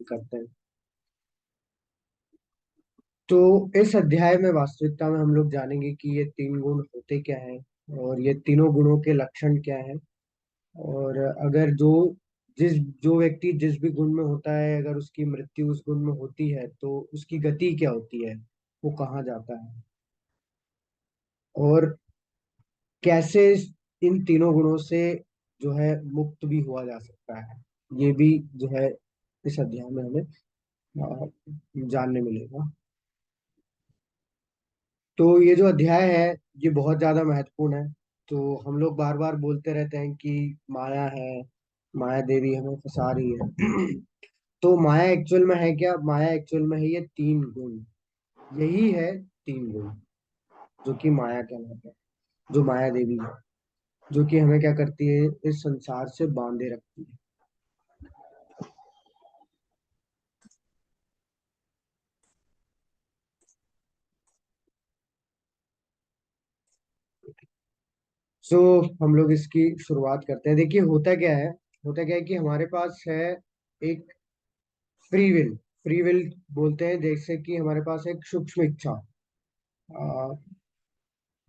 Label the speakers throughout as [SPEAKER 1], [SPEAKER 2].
[SPEAKER 1] करते हैं। तो इस अध्याय में वास्तविकता में हम लोग जानेंगे कि ये तीन गुण होते क्या हैं और ये तीनों गुणों के लक्षण क्या हैं। और अगर जो व्यक्ति जिस भी गुण में होता है, अगर उसकी मृत्यु उस गुण में होती है तो उसकी गति क्या होती है, वो कहाँ जाता है, और कैसे इन तीनों गुणों से जो है मुक्त भी हुआ जा सकता है, ये भी जो है इस अध्याय में हमें जानने मिलेगा। तो ये जो अध्याय है ये बहुत ज्यादा महत्वपूर्ण है। तो हम लोग बार बार बोलते रहते हैं कि माया है, माया देवी हमें फंसा रही है। तो माया एक्चुअल में है क्या? माया एक्चुअल में है ये तीन गुण, यही है तीन गुण जो कि माया कहलाता है, जो माया देवी है, जो कि हमें क्या करती है, इस संसार से बांधे रखती है। सो हम लोग इसकी शुरुआत करते हैं। देखिए होता क्या है कि हमारे पास है एक फ्री विल। फ्री विल बोलते हैं जैसे कि हमारे पास एक सूक्ष्म इच्छा,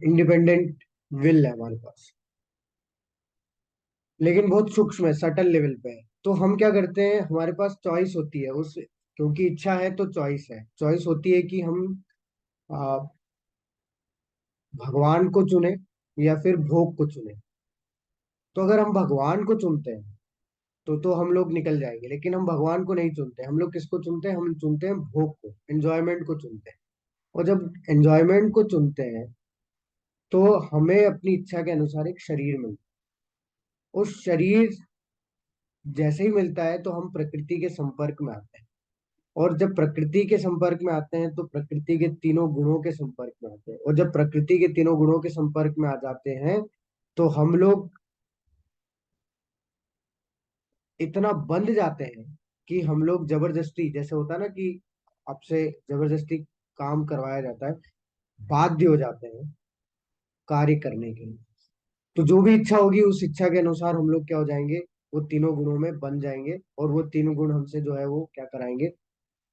[SPEAKER 1] इंडिपेंडेंट विल है हमारे पास, लेकिन बहुत सूक्ष्म है, सटल लेवल पे है। तो हम क्या करते हैं, हमारे पास चॉइस होती है उस, क्योंकि इच्छा है तो चॉइस है, चॉइस होती है कि हम आ, भगवान को चुने या फिर भोग को चुने। तो अगर हम भगवान को चुनते हैं तो हम लोग निकल जाएंगे, लेकिन हम भगवान को नहीं चुनते। हम लोग किसको चुनते हैं? हम चुनते हैं भोग को, एंजॉयमेंट को चुनते हैं। और जब एंजॉयमेंट को चुनते हैं तो हमें अपनी इच्छा के अनुसार एक शरीर मिलता है। उस शरीर जैसे ही मिलता है तो हम प्रकृति के संपर्क में आते हैं, और जब प्रकृति के संपर्क में आते हैं तो प्रकृति के तीनों गुणों के संपर्क में आते हैं, और जब प्रकृति के तीनों गुणों के संपर्क में आ जाते हैं तो हम लोग इतना बंध जाते हैं कि हम लोग जबरदस्ती, जैसे होता है ना कि आपसे जबरदस्ती काम करवाया जाता है, बाध्य हो जाते हैं कार्य करने के लिए। तो जो भी इच्छा होगी उस इच्छा के अनुसार हम लोग क्या हो जाएंगे, वो तीनों गुणों में बन जाएंगे, और वो तीनों गुण हमसे जो है वो क्या कराएंगे,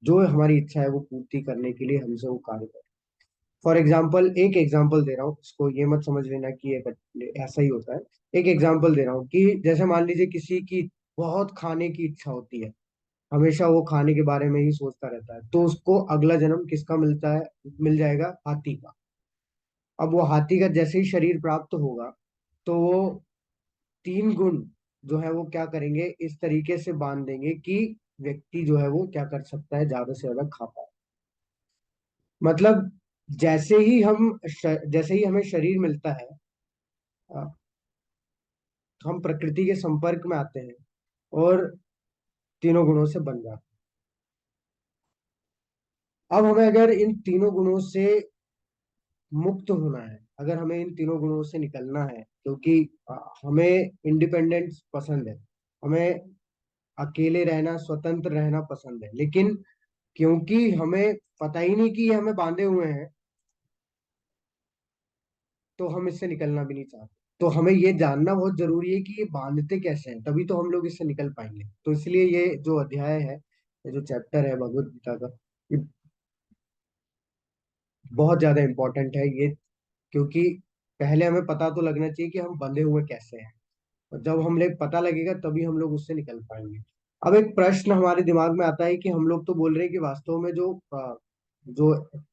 [SPEAKER 1] जो हमारी इच्छा है वो पूर्ति करने के लिए हमसे वो कार्य करें। फॉर एग्जाम्पल, एक एग्जाम्पल दे रहा हूँ, इसको ये मत समझ लेना कि ये ऐसा ही होता है। एक एग्जाम्पल दे रहा हूँ कि जैसे मान लीजिए किसी की बहुत खाने की इच्छा होती है, हमेशा वो खाने के बारे में ही सोचता रहता है, तो उसको अगला जन्म किसका मिलता है? मिल जाएगा हाथी का। अब वो हाथी का जैसे ही शरीर प्राप्त होगा तो वो तीन गुण जो है वो क्या करेंगे, इस तरीके से बांध देंगे कि व्यक्ति जो है वो क्या कर सकता है, ज्यादा से ज्यादा खा पाए। मतलब जैसे ही हमें शरीर मिलता है, अ, हम प्रकृति के संपर्क में आते हैं और तीनों गुणों से बन जाते हैं। अब हमें अगर इन तीनों गुणों से मुक्त होना है, अगर हमें इन तीनों गुणों से निकलना है, क्योंकि हमें इंडिपेंडेंस पसंद है, हमें अकेले रहना, स्वतंत्र रहना पसंद है, लेकिन क्योंकि हमें पता ही नहीं कि ये हमें बांधे हुए हैं, तो हम इससे निकलना भी नहीं चाहते। तो हमें ये जानना बहुत जरूरी है कि ये बांधते कैसे हैं, तभी तो हम लोग इससे निकल पाएंगे। तो इसलिए ये जो अध्याय है, ये जो चैप्टर है भगवत गीता का, ये बहुत ज्यादा इंपॉर्टेंट है ये। क्योंकि पहले हमें पता तो लगना चाहिए कि हम बंधे हुए कैसे हैं, और जब हमें पता लगेगा तभी हम लोग उससे निकल पाएंगे। अब एक प्रश्न हमारे दिमाग में आता है कि हम लोग तो बोल रहे हैं कि वास्तव में जो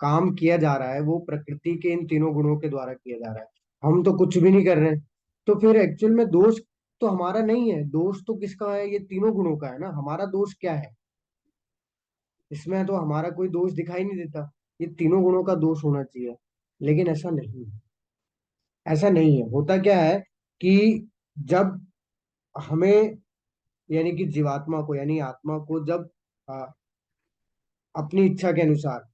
[SPEAKER 1] काम किया जा रहा है वो प्रकृति के इन तीनों गुणों के द्वारा किया जा रहा है, हम तो कुछ भी नहीं कर रहे हैं। तो फिर एक्चुअल में दोष तो हमारा नहीं है, दोष तो किसका है? ये तीनों गुणों का है ना। हमारा दोष क्या है इसमें? तो हमारा कोई दोष दिखाई नहीं देता, ये तीनों गुणों का दोष होना चाहिए। लेकिन ऐसा नहीं है, ऐसा नहीं है। होता क्या है कि जब हमें, यानी कि जीवात्मा को, यानी आत्मा को जब आ, अपनी इच्छा के अनुसार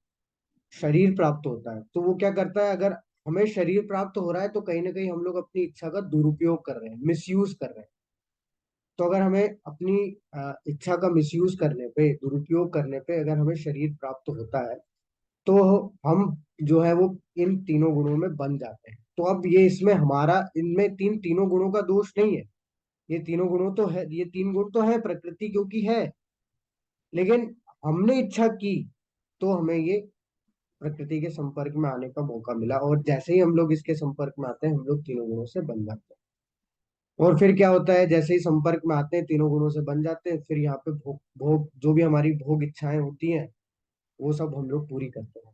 [SPEAKER 1] शरीर प्राप्त होता है तो वो क्या करता है, अगर हमें शरीर प्राप्त हो रहा है तो कहीं ना कहीं हम लोग अपनी इच्छा का दुरुपयोग कर रहे हैं, मिसयूज कर रहे हैं। तो अगर हमें अपनी इच्छा का मिसयूज करने पे, दुरुपयोग करने पे अगर हमें शरीर प्राप्त होता है तो हम जो है वो इन तीनों गुणों में बन जाते हैं। तो अब ये इसमें हमारा, इनमें तीनों गुणों का दोष नहीं है। ये तीनों गुणों तो है, ये तीन गुण तो है प्रकृति क्योंकि है, लेकिन हमने इच्छा की तो हमें ये प्रकृति के संपर्क में आने का मौका मिला, और जैसे ही हम लोग इसके संपर्क में आते हैं हम लोग तीनों गुणों से बन जाते हैं। और फिर क्या होता है, जैसे ही संपर्क में आते हैं तीनों गुणों से बन जाते हैं, फिर यहाँ पे भोग भोग जो भी हमारी भोग इच्छाएं होती हैं वो सब हम लोग पूरी करते हैं।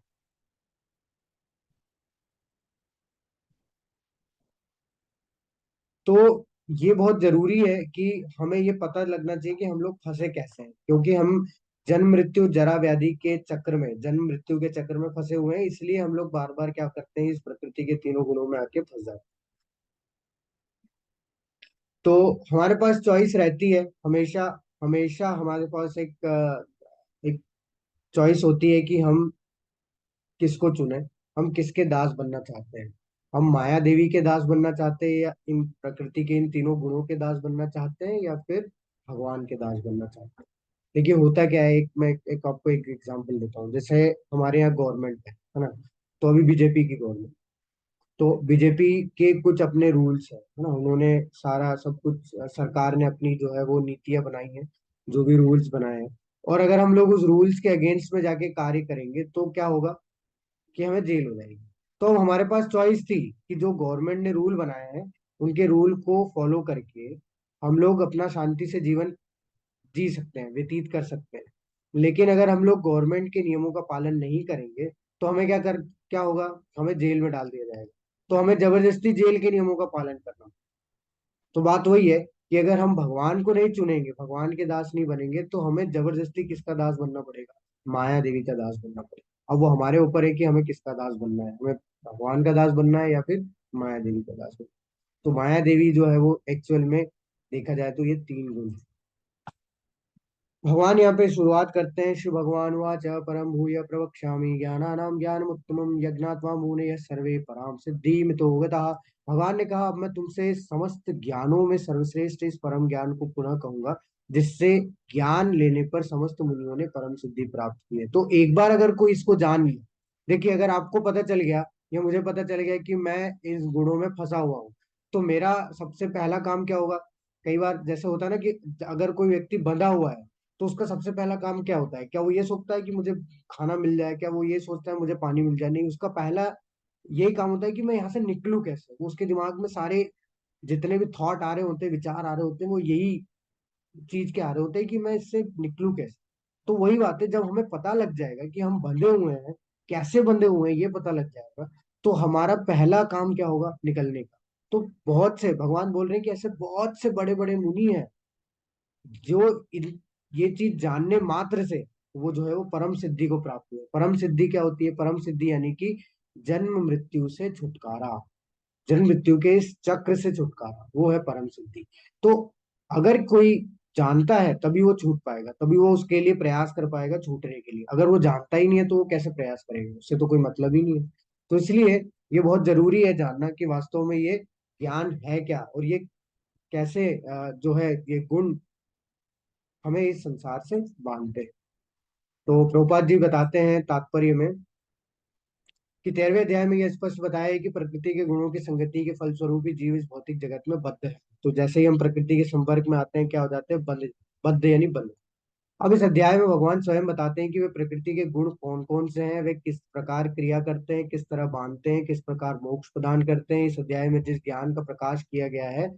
[SPEAKER 1] तो ये बहुत जरूरी है कि हमें ये पता लगना चाहिए कि हम लोग फंसे कैसे हैं, क्योंकि हम जन्म मृत्यु जरा व्याधि के चक्र में, जन्म मृत्यु के चक्र में फंसे हुए हैं, इसलिए हम लोग बार बार क्या करते हैं, इस प्रकृति के तीनों गुणों में आके फंस जाते हैं। तो हमारे पास चॉइस रहती है हमेशा। हमेशा हमारे पास एक चॉइस होती है कि हम किसको चुने, हम किसके दास बनना चाहते हैं। हम माया देवी के दास बनना चाहते हैं, या इन प्रकृति के इन तीनों गुणों के दास बनना चाहते हैं, या फिर भगवान के दास बनना चाहते हैं। देखिए होता क्या है, एक आपको एक एग्जांपल देता हूँ। जैसे हमारे यहाँ गवर्नमेंट है ना, तो अभी बीजेपी की गवर्नमेंट, तो बीजेपी के कुछ अपने रूल्स है ना, उन्होंने सारा सब कुछ, सरकार ने अपनी जो है वो नीतियां बनाई हैं, जो भी रूल्स बनाए हैं। और अगर हम लोग उस रूल्स के अगेंस्ट में जाके कार्य करेंगे तो क्या होगा, कि हमें जेल हो जाएगी। तो अब हमारे पास चॉइस थी कि जो गवर्नमेंट ने रूल बनाए हैं उनके रूल को फॉलो करके हम लोग अपना शांति से जीवन जी सकते हैं, व्यतीत कर सकते हैं। लेकिन अगर हम लोग गवर्नमेंट के नियमों का पालन नहीं करेंगे तो हमें क्या होगा, हमें जेल में डाल दिया जाएगा। तो हमें जबरदस्ती जेल के नियमों का पालन करना। तो बात वही है कि अगर हम भगवान को नहीं चुनेंगे, भगवान के दास नहीं बनेंगे, तो हमें जबरदस्ती किसका दास बनना पड़ेगा, माया देवी का दास बनना पड़ेगा। अब वो हमारे ऊपर है कि हमें किसका दास बनना है, हमें भगवान का दास बनना है या फिर माया देवी का दास बनना है। तो माया देवी जो है वो एक्चुअल में देखा जाए तो ये तीन गुण है। भगवान यहाँ पे शुरुआत करते हैं, शिव भगवान वाच परम भूय प्रवक्ष्यामि ज्ञानानाम ज्ञानमुत्तमम यज्ञात्वा मुनयः सर्वे पराम सिद्धिमितो गतः। भगवान ने कहा अब मैं तुमसे समस्त ज्ञानों में सर्वश्रेष्ठ इस परम ज्ञान को पुनः कहूंगा, जिससे ज्ञान लेने पर समस्त मुनियों ने परम सिद्धि प्राप्त की है। तो एक बार अगर कोई इसको जान लिया, देखिए अगर आपको पता चल गया या मुझे पता चल गया कि मैं इस गुणों में फंसा हुआ हूँ, तो मेरा सबसे पहला काम क्या होगा। कई बार जैसे होता है ना कि अगर कोई व्यक्ति बंधा हुआ है तो उसका सबसे पहला काम क्या होता है, क्या वो ये सोचता है कि मुझे खाना मिल जाए, क्या वो ये सोचता है मुझे पानी मिल जाए, नहीं, उसका पहला यही काम होता है कि मैं यहाँ से निकलूं कैसे। वो उसके दिमाग में सारे जितने भी थॉट आ रहे होते हैं, विचार आ रहे होते हैं, वो यही चीज के आ रहे होते हैं कि मैं इससे निकलूं कैसे। तो वही बात है, जब हमें पता लग जाएगा कि हम बंधे हुए हैं, कैसे बंधे हुए हैं ये पता लग जाएगा, तो हमारा पहला काम क्या होगा, निकलने का। तो बहुत से भगवान बोल रहे हैं कि ऐसे बहुत से बड़े बड़े मुनि हैं जो ये चीज जानने मात्र से वो जो है वो परम सिद्धि को प्राप्त हुए। परम सिद्धि क्या होती है, परम सिद्धि यानी कि जन्म मृत्यु से छुटकारा, जन्म मृत्यु के इस चक्र से छुटकारा, वो है परम सिद्धि। तो अगर कोई जानता है तभी वो छूट पाएगा, तभी वो उसके लिए प्रयास कर पाएगा छूटने के लिए। अगर वो जानता ही नहीं है तो वो कैसे प्रयास करेगा, उससे तो कोई मतलब ही नहीं है। तो इसलिए ये बहुत जरूरी है जानना कि वास्तव में ये ज्ञान है क्या, और ये कैसे जो है ये गुण हमें इस संसार से बांधते हैं। तो प्रभुपाद जी बताते हैं तात्पर्य में कि 13वें अध्याय में यह स्पष्ट बताया है कि प्रकृति के गुणों की संगति के फलस्वरूप ही जीव इस भौतिक जगत में बद्ध है। तो जैसे ही हम प्रकृति के संपर्क में आते हैं क्या हो जाते हैं, बद्ध, बद्ध यानी बंध। अब इस अध्याय में भगवान स्वयं बताते हैं कि वे प्रकृति के गुण कौन कौन से हैं, वे किस प्रकार क्रिया करते हैं, किस तरह बांधते हैं, किस प्रकार मोक्ष प्रदान करते हैं। इस अध्याय में जिस ज्ञान का प्रकाश किया गया है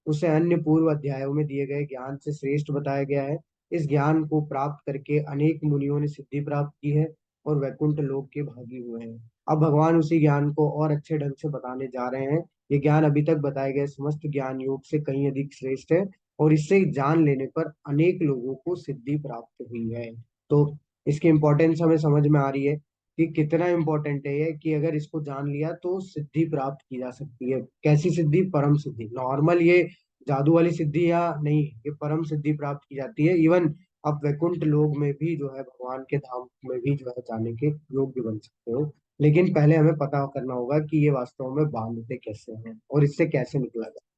[SPEAKER 1] उसे अन्य पूर्व अध्यायों में दिए गए ज्ञान से श्रेष्ठ बताया गया है। इस ज्ञान को प्राप्त करके अनेक मुनियों ने सिद्धि प्राप्त की है और वैकुंठ लोक के भागी हुए हैं। अब भगवान उसी ज्ञान को और अच्छे ढंग से बताने जा रहे हैं। ये ज्ञान अभी तक बताए गए समस्त ज्ञान योग से कहीं अधिक श्रेष्ठ है, और इससे जान लेने पर अनेक लोगों को सिद्धि प्राप्त हुई है। तो इसकी इंपॉर्टेंस हमें समझ में आ रही है कि कितना इंपॉर्टेंट है ये, कि अगर इसको जान लिया तो सिद्धि प्राप्त की जा सकती है। कैसी सिद्धि, परम सिद्धि। नॉर्मल ये जादू वाली सिद्धि या नहीं, ये परम सिद्धि प्राप्त की जाती है। इवन आप वैकुंठ लोक में भी जो है, भगवान के धाम में भी जो है जाने के योग्य बन सकते हो। लेकिन पहले हमें पता करना होगा कि ये वास्तव में बांधते कैसे हैं और इससे कैसे निकला जाए।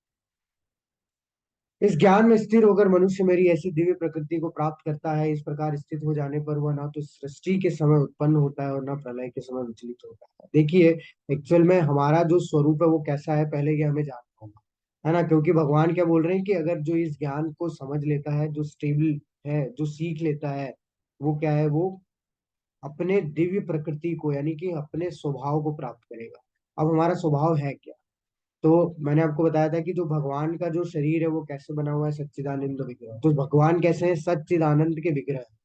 [SPEAKER 1] इस ज्ञान में स्थिर होकर मनुष्य मेरी ऐसी दिव्य प्रकृति को प्राप्त करता है। इस प्रकार स्थित हो जाने पर वह ना तो सृष्टि के समय उत्पन्न होता है और ना प्रलय के समय विचलित होता है। देखिए एक्चुअल में हमारा जो स्वरूप है वो कैसा है, पहले ये हमें जानना होगा, है ना। क्योंकि भगवान क्या बोल रहे हैं कि अगर जो इस ज्ञान को समझ लेता है, जो स्टेबल है, जो सीख लेता है, वो क्या है, वो अपने दिव्य प्रकृति को यानी कि अपने स्वभाव को प्राप्त करेगा। अब हमारा स्वभाव है क्या? तो मैंने आपको बताया था कि जो भगवान का जो शरीर है वो कैसे बना हुआ है, सच्चिदानंद विग्रह। तो भगवान कैसे हैं? सच्चिदानंद के विग्रह हैं।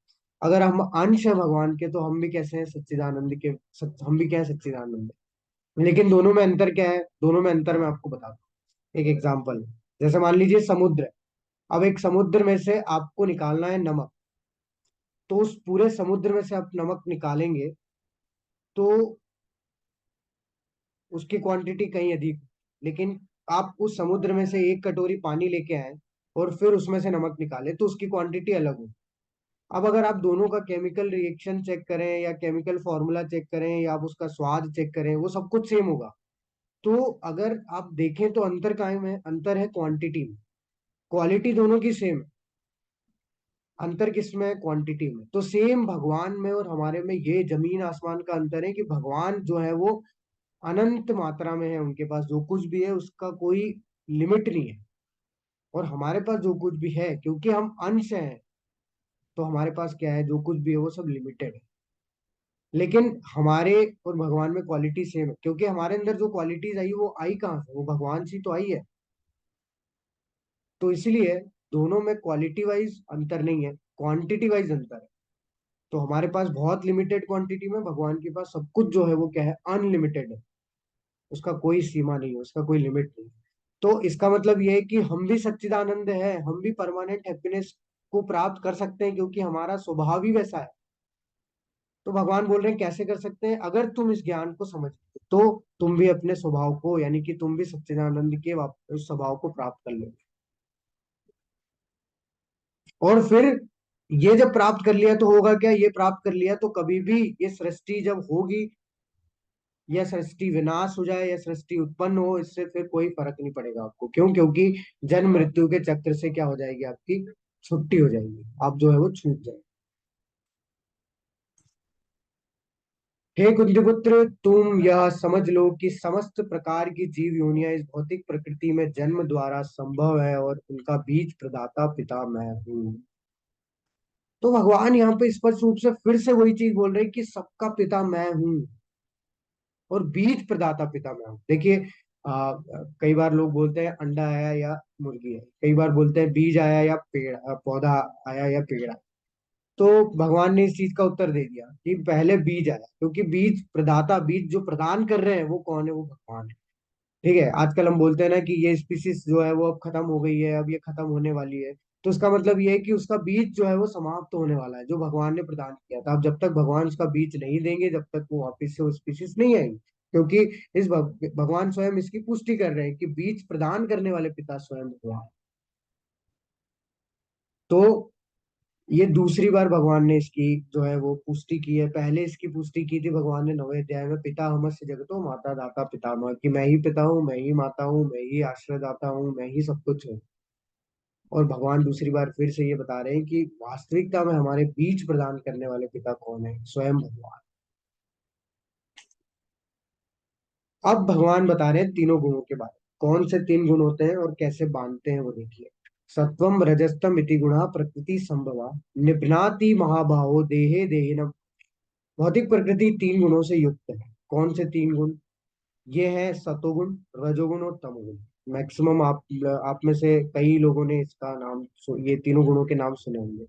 [SPEAKER 1] अगर हम अंश है भगवान के, तो हम भी कैसे हैं? सच्चिदानंद के। हम भी क्या है? सच्चिदानंद है। लेकिन दोनों में अंतर क्या है? दोनों में अंतर मैं आपको बताता हूँ। एक एग्जाम्पल, जैसे मान लीजिए समुद्र है। अब एक समुद्र में से आपको निकालना है नमक। तो उस पूरे समुद्र में से आप नमक निकालेंगे तो उसकी क्वांटिटी कहीं अधिक। लेकिन आप उस समुद्र में से एक कटोरी पानी लेके आए और फिर उसमें से नमक निकाले तो उसकी क्वांटिटी अलग हो। अब अगर आप दोनों का केमिकल रिएक्शन चेक करें या केमिकल फॉर्मूला चेक करें या आप उसका स्वाद चेक करें, वो सब कुछ सेम होगा। तो अगर आप देखें तो अंतर कायम है, अंतर है क्वांटिटी में। क्वालिटी दोनों की सेम है, अंतर किसमें है? क्वांटिटी में। तो सेम भगवान में और हमारे में ये जमीन आसमान का अंतर है कि भगवान जो है वो अनंत मात्रा में है, उनके पास जो कुछ भी है उसका कोई लिमिट नहीं है। और हमारे पास जो कुछ भी है, क्योंकि हम अंश हैं, तो हमारे पास क्या है? जो कुछ भी है वो सब लिमिटेड है। लेकिन हमारे और भगवान में क्वालिटी सेम है, क्योंकि हमारे अंदर जो क्वालिटीज आई वो आई कहाँ से? वो भगवान से तो आई है। तो इसलिए दोनों में क्वालिटी वाइज अंतर नहीं है, क्वांटिटी वाइज अंतर है। तो हमारे पास बहुत लिमिटेड क्वांटिटी में, भगवान के पास सब कुछ जो है वो क्या है? अनलिमिटेड है। उसका कोई सीमा नहीं है, उसका कोई लिमिट नहीं है। तो इसका मतलब ये है कि हम भी सच्चिदानंद है, हम भी परमानेंट हैप्पीनेस को प्राप्त कर सकते हैं, क्योंकि हमारा स्वभाव ही वैसा है। तो भगवान बोल रहे हैं कैसे कर सकते हैं? अगर तुम इस ज्ञान को समझ लो, तो तुम भी अपने स्वभाव को यानी कि तुम भी सच्चिदानंद के उस स्वभाव को प्राप्त कर लो। और फिर ये जब प्राप्त कर लिया तो होगा क्या? ये प्राप्त कर लिया तो कभी भी ये सृष्टि जब होगी, या सृष्टि विनाश हो जाए या सृष्टि उत्पन्न हो, इससे फिर कोई फर्क नहीं पड़ेगा आपको। क्यों? क्योंकि जन्म मृत्यु के चक्र से क्या हो जाएगी? आपकी छुट्टी हो जाएगी, आप जो है वो छूट जाए। हे कुंतीपुत्र, तुम यह समझ लो कि समस्त प्रकार की जीव योनियां इस भौतिक प्रकृति में जन्म द्वारा संभव है और उनका बीज प्रदाता पिता मैं हूँ। तो भगवान यहाँ पे स्पष्ट रूप से फिर से वही चीज बोल रहे हैं कि सबका पिता मैं हूँ और बीज प्रदाता पिता मैं हूँ। देखिए, कई बार लोग बोलते हैं अंडा आया या मुर्गी है, कई बार बोलते हैं बीज आया या पेड़ पौधा आया या पेड़ आया। तो भगवान ने इस चीज का उत्तर दे दिया कि पहले बीज आया, क्योंकि बीज प्रदाता, बीज जो प्रदान कर रहे हैं वो कौन है? वो भगवान है। ठीक है, आजकल हम बोलते हैं ना कि ये स्पीसीज जो है वो अब खत्म हो गई है, अब ये खत्म होने वाली है। तो उसका मतलब ये है कि उसका बीज जो है वो समाप्त होने वाला है, जो भगवान ने प्रदान किया था। अब जब तक भगवान उसका बीज नहीं देंगे, जब तक वो वापस से वो स्पीसीज नहीं आएगी। क्योंकि भगवान स्वयं इसकी पुष्टि कर रहे हैं कि बीज प्रदान करने वाले पिता स्वयं भगवान। तो ये दूसरी बार भगवान ने इसकी जो है वो पुष्टि की है। पहले इसकी पुष्टि की थी भगवान ने 9वें अध्याय में, पिता हमस्य जगतो माता दाता पितामह, कि मैं ही पिता हूँ, मैं ही माता हूँ, मैं ही आश्रय दाता हूँ, मैं ही सब कुछ हूँ। और भगवान दूसरी बार फिर से ये बता रहे हैं कि वास्तविकता में हमारे बीज प्रदान करने वाले पिता कौन है? स्वयं भगवान। अब भगवान बता रहे हैं तीनों गुणों के बारे में। कौन से तीन गुण होते हैं और कैसे बांधते हैं वो देखिए। सत्वम रजस्तम इति गुणा प्रकृति संभवा निभ्नाति महाबाहो देहे देहिनम। भौतिक प्रकृति तीन गुणों से युक्त है। कौन से तीन गुण? ये है सतोगुण, रजोगुण और तमोगुण। मैक्सिमम आप में से कई लोगों ने इसका नाम ये तीनों गुणों के नाम सुने होंगे।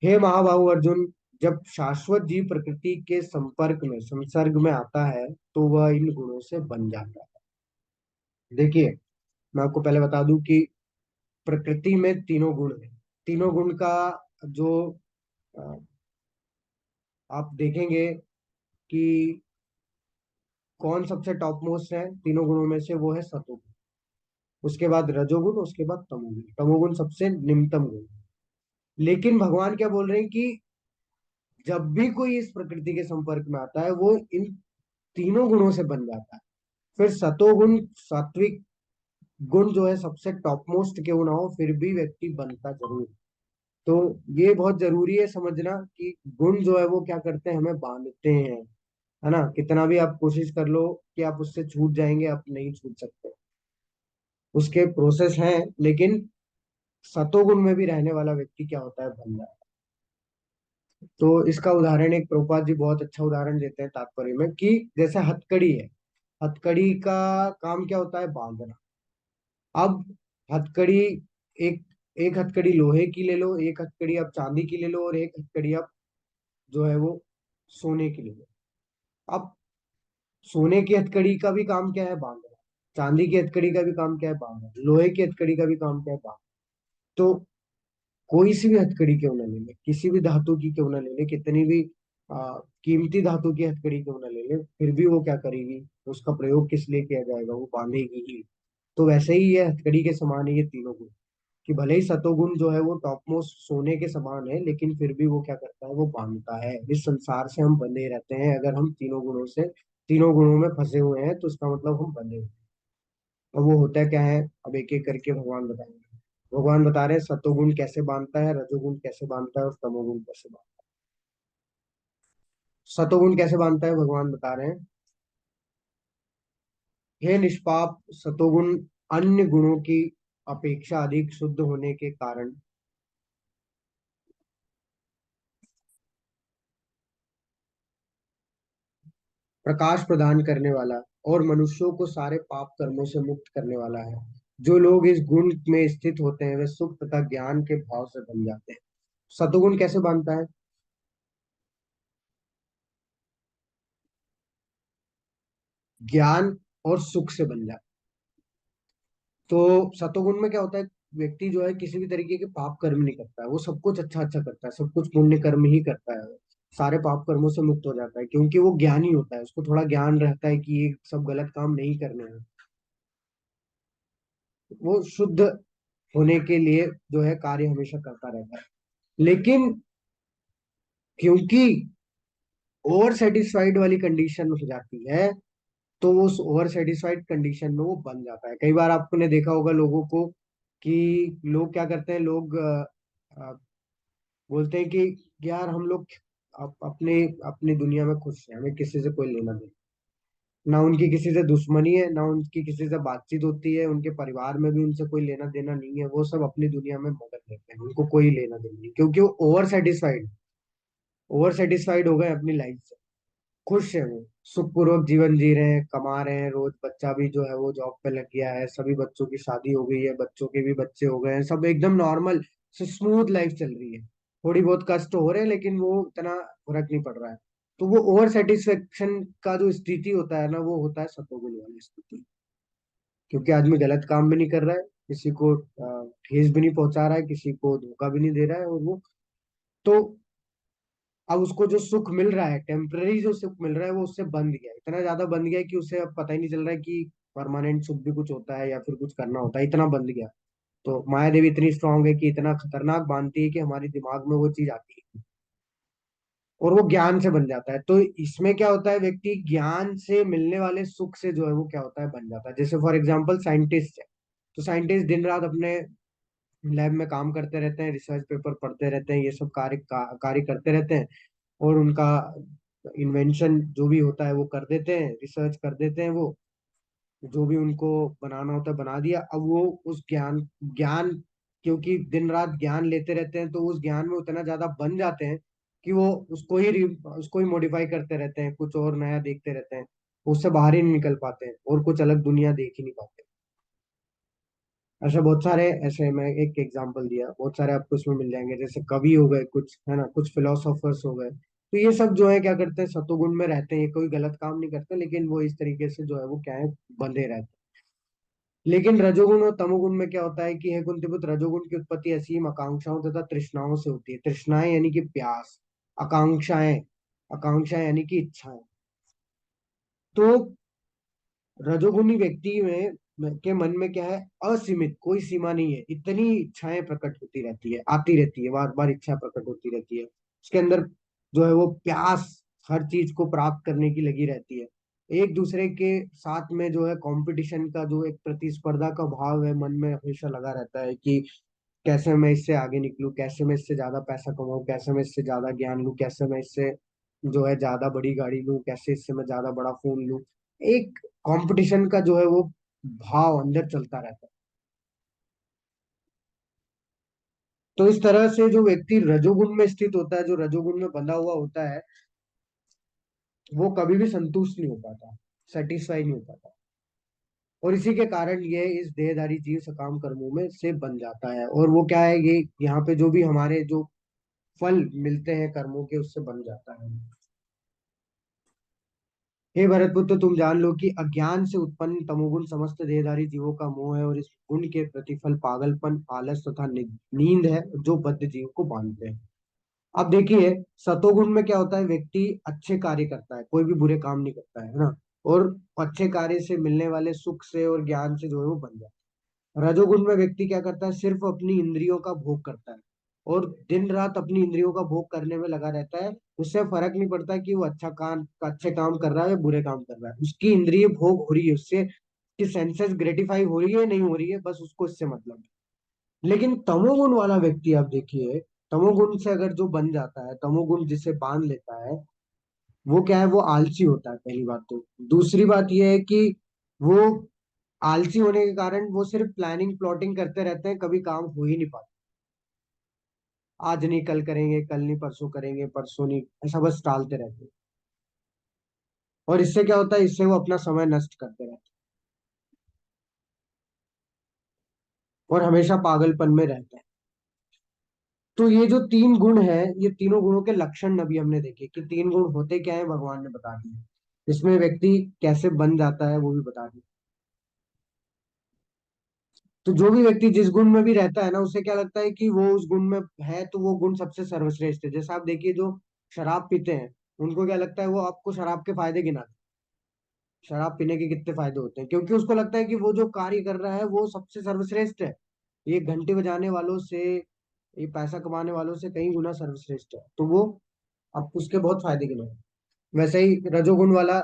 [SPEAKER 1] हे महाबाहु अर्जुन, जब शाश्वत जीव प्रकृति के संपर्क में, संसर्ग में आता है, तो वह इन गुणों से बन जाता है। देखिए, मैं आपको पहले बता दूं कि प्रकृति में तीनों गुण है। तीनों गुण का जो अ, आप देखेंगे कि कौन सबसे टॉप मोस्ट है तीनों गुणों में से, वो है सतोगुण। उसके बाद रजोगुण, उसके बाद तमोगुण। तमोगुण सबसे निम्नतम गुण है। लेकिन भगवान क्या बोल रहे हैं कि जब भी कोई इस प्रकृति के संपर्क में आता है, वो इन तीनों गुणों से बन जाता है। फिर सतोगुण, सात्विक गुण जो है सबसे टॉप मोस्ट क्यों ना हो, फिर भी व्यक्ति बनता जरूर है। तो ये बहुत जरूरी है समझना कि गुण जो है वो क्या करते हैं? हमें बांधते हैं। है ना? कितना भी आप कोशिश कर लो कि आप उससे छूट जाएंगे, आप नहीं छूट सकते। उसके प्रोसेस हैं, लेकिन सतोगुण में भी रहने वाला व्यक्ति क्या होता है? बन जाता है। तो इसका उदाहरण एक प्रभुपाद जी बहुत अच्छा उदाहरण देते हैं तात्पर्य में, कि जैसे हथकड़ी है। हथकड़ी का काम क्या होता है? बांधना। अब हथकड़ी, एक एक हथकड़ी लोहे की ले लो, एक हथकड़ी आप चांदी की ले लो, और एक हथकड़ी आप जो है वो सोने की ले लो। अब सोने की हथकड़ी का भी काम क्या है? बांधना। चांदी की हथकड़ी का भी काम क्या है? बांधना। लोहे की हथकड़ी का भी काम क्या है? बांधना। तो कोई सी भी हथकड़ी क्यों ना ले ले, किसी भी धातु की क्यों ना ले ले, कितनी भी कीमती धातु की हथकड़ी क्यों ना ले ले, फिर भी वो क्या करेगी? उसका प्रयोग किस लिए किया जाएगा? वो बांधेगी ही। तो वैसे ही ये हथकड़ी के समान है ये तीनों गुण, कि भले ही सतोगुण जो है वो टॉप मोस्ट सोने के समान है, लेकिन फिर भी वो क्या करता है? वो बांधता है। इस संसार से हम बंधे रहते हैं, अगर हम तीनों गुणों से, तीनों गुणों में फंसे हुए हैं, तो इसका मतलब हम बंधे हुए हैं। और वो होता क्या है? अब एक एक करके भगवान बताएंगे। भगवान बता रहे हैं सतोगुण कैसे बांधता है, रजोगुण कैसे बांधता है, और तमोगुण कैसे बांधता है। सतोगुण कैसे बांधता है भगवान बता रहे हैं, हे निष्पाप, सतोगुण अन्य गुणों की अपेक्षा अधिक शुद्ध होने के कारण प्रकाश प्रदान करने वाला, और मनुष्यों को सारे पाप कर्मों से मुक्त करने वाला है। जो लोग इस गुण में स्थित होते हैं वे सुख तथा ज्ञान के भाव से बन जाते हैं। सतोगुण कैसे बनता है? ज्ञान और सुख से बन जाता है। तो सतोगुण में क्या होता है? व्यक्ति जो है किसी भी तरीके के पाप कर्म नहीं करता है, वो सब कुछ अच्छा अच्छा करता है, सब कुछ पुण्य कर्म ही करता है। सारे पाप कर्मों से मुक्त हो जाता है, क्योंकि वो ज्ञानी होता है, उसको थोड़ा ज्ञान रहता है कि ये सब गलत काम नहीं करने हैं। वो शुद्ध होने के लिए जो है कार्य हमेशा करता रहता है। लेकिन क्योंकि ओवर सेटिस्फाइड वाली कंडीशन हो जाती है, तो वो उस ओवर सेटिस्फाइड कंडीशन में वो बन जाता है। कई बार आपने देखा होगा लोगों को, कि लोग क्या करते हैं, लोग बोलते हैं कि यार हम लोग अपने अपनी दुनिया में खुश हैं, हमें किसी से कोई लेना देना, ना उनकी किसी से दुश्मनी है, ना उनकी किसी से बातचीत होती है, उनके परिवार में भी उनसे कोई लेना देना नहीं है, वो सब अपनी दुनिया में मगन रहते हैं, उनको कोई लेना देना नहीं, क्योंकि वो ओवर सेटिस्फाइड हो गए अपनी लाइफ से। खुश है वो, सुखपूर्वक जीवन जी रहे हैं, कमा रहे हैं, रोज बच्चा भी जो है वो जॉब पे लग गया है, सभी बच्चों की शादी हो गई है, बच्चों के भी बच्चे हो गए हैं, सब एकदम नॉर्मल स्मूथ लाइफ चल रही है। थोड़ी बहुत कष्ट हो रहे हैं, लेकिन वो इतना फर्क नहीं पड़ रहा है। तो वो ओवर सेटिस्फेक्शन का जो स्थिति होता है ना, वो होता है सतोगुण वाली स्थिति। क्योंकि आदमी गलत काम भी नहीं कर रहा है, किसी को ठेस भी नहीं पहुंचा रहा है, किसी को धोखा भी नहीं दे रहा है, और वो तो अब उसको जो सुख मिल रहा है, टेम्पररी जो सुख मिल रहा है, वो उससे बंध गया है, इतना ज्यादा बंध गया है कि उसे अब पता ही नहीं चल रहा है कि परमानेंट सुख भी कुछ होता है या फिर कुछ करना होता है, इतना बंध गया। तो माया देवी इतनी स्ट्रांग है कि इतना खतरनाक बांधती है कि हमारे दिमाग में वो चीज आती है, और वो ज्ञान से बन जाता है। तो इसमें क्या होता है, व्यक्ति ज्ञान से मिलने वाले सुख से जो है वो क्या होता है? बन जाता है। जैसे फॉर एग्जाम्पल साइंटिस्ट है, तो साइंटिस्ट दिन रात अपने लैब में काम करते रहते हैं, रिसर्च पेपर पढ़ते रहते हैं, ये सब कार्य करते रहते हैं, और उनका इन्वेंशन जो भी होता है वो कर देते हैं, रिसर्च कर देते हैं, वो जो भी उनको बनाना होता है बना दिया। अब वो उस ज्ञान ज्ञान क्योंकि दिन रात ज्ञान लेते रहते हैं, तो उस ज्ञान में उतना ज्यादा बन जाते हैं कि वो उसको ही मॉडिफाई करते रहते हैं, कुछ और नया देखते रहते हैं, उससे बाहर ही नहीं निकल पाते हैं, और कुछ अलग दुनिया देख ही नहीं पाते। ऐसे बहुत सारे, ऐसे मैं एक एग्जांपल दिया, बहुत सारे आपको इसमें मिल जाएंगे, जैसे कवि हो गए कुछ, है ना, कुछ फिलोसोफर्स हो गए, तो ये सब जो है क्या करते हैं? सतोगुण में रहते हैं, ये कोई गलत काम नहीं करते, लेकिन वो इस तरीके से जो है वो क्या है? बंधे रहते हैं। लेकिन रजोगुण और तमोगुण में क्या होता है कि हे कुंतीपुत्र, रजोगुण की उत्पत्ति असीम आकांक्षाओं तथा तृष्णाओं से होती है। तृष्णाएं यानी कि प्यास, आकांक्षाएं, आकांक्षाएं यानी कि इच्छाएं। तो रजोगुणी व्यक्ति में के मन में क्या है? असीमित, कोई सीमा नहीं है, इतनी इच्छाएं प्रकट होती रहती है, आती रहती है, बार बार इच्छा प्रकट होती रहती है उसके अंदर। जो है वो प्यास हर चीज को प्राप्त करने की लगी रहती है। एक दूसरे के साथ में जो है कंपटीशन का जो एक प्रतिस्पर्धा का भाव है, मन में हमेशा लगा रहता है कि कैसे मैं इससे आगे निकलूं, कैसे मैं इससे ज्यादा पैसा कमाऊं, कैसे मैं इससे ज्यादा ज्ञान लूं, कैसे मैं इससे जो है ज्यादा बड़ी गाड़ी लूं, कैसे इससे मैं ज्यादा बड़ा फोन लूं। एक कंपटीशन का जो है वो भाव अंदर चलता रहता है। तो इस तरह से जो व्यक्ति रजोगुण में स्थित होता है, जो रजोगुण में बंधा हुआ होता है, वो कभी भी संतुष्ट नहीं हो पाता, सेटिस्फाई नहीं हो पाता। और इसी के कारण ये इस देहधारी जीव सकाम कर्मों में से बन जाता है। और वो क्या है, ये यहाँ पे जो भी हमारे जो फल मिलते हैं कर्मों के, उससे बन जाता है। हे भरतपुत्र, तुम जान लो कि अज्ञान से उत्पन्न तमोगुण समस्त देहधारी जीवों का मोह है, और इस गुण के प्रतिफल पागलपन, आलस तथा नींद है, जो बद्ध जीव को बांधते हैं। अब देखिए, सतोगुण में क्या होता है, व्यक्ति अच्छे कार्य करता है, कोई भी बुरे काम नहीं करता है ना, और अच्छे कार्य से मिलने वाले सुख से और ज्ञान से जो है वो बन जाता है। रजोगुण में व्यक्ति क्या करता है, सिर्फ अपनी इंद्रियों का भोग करता है, और दिन रात अपनी इंद्रियों का भोग करने में लगा रहता है। उससे फर्क नहीं पड़ता कि वो अच्छे काम कर रहा है या बुरे काम कर रहा है, उसकी इंद्रिय भोग हो रही है, उससे कि सेंसेस ग्रेटिफाई हो रही है नहीं हो रही है, बस उसको इससे मतलब है। लेकिन तमोगुण वाला व्यक्ति आप देखिए, तमोगुण से अगर जो बन जाता है, तमोगुण जिसे बांध लेता है, वो क्या है, वो आलसी होता है, पहली बात तो। दूसरी बात ये है कि वो आलसी होने के कारण वो सिर्फ प्लानिंग प्लॉटिंग करते रहते हैं, कभी काम हो ही नहीं पाता। आज नहीं कल करेंगे, कल नहीं परसों करेंगे, परसों नहीं, ऐसा बस टालते रहते हैं। और इससे क्या होता है, इससे वो अपना समय नष्ट करते रहते हैं, और हमेशा पागलपन में रहते हैं। तो ये जो तीन गुण है, ये तीनों गुणों के लक्षण अभी हमने देखे कि तीन गुण होते क्या है, भगवान ने बता दिए। इसमें व्यक्ति कैसे बन जाता है वो भी बता दिया। तो जो भी व्यक्ति जिस गुण में भी रहता है ना, उसे क्या लगता है कि वो उस गुण में है, तो वो गुण सबसे सर्वश्रेष्ठ है। जैसे आप देखिए, जो शराब पीते हैं, उनको क्या लगता है, वो आपको शराब के फायदे गिनाते हैं, शराब पीने के कितने फायदे होते हैं, क्योंकि उसको लगता है कि वो जो कार्य कर रहा है वो सबसे सर्वश्रेष्ठ है। ये घंटे बजाने वालों से, ये पैसा कमाने वालों से कहीं गुना सर्वश्रेष्ठ है, तो वो अब उसके बहुत फायदे गिनाए। वैसे ही रजोगुण वाला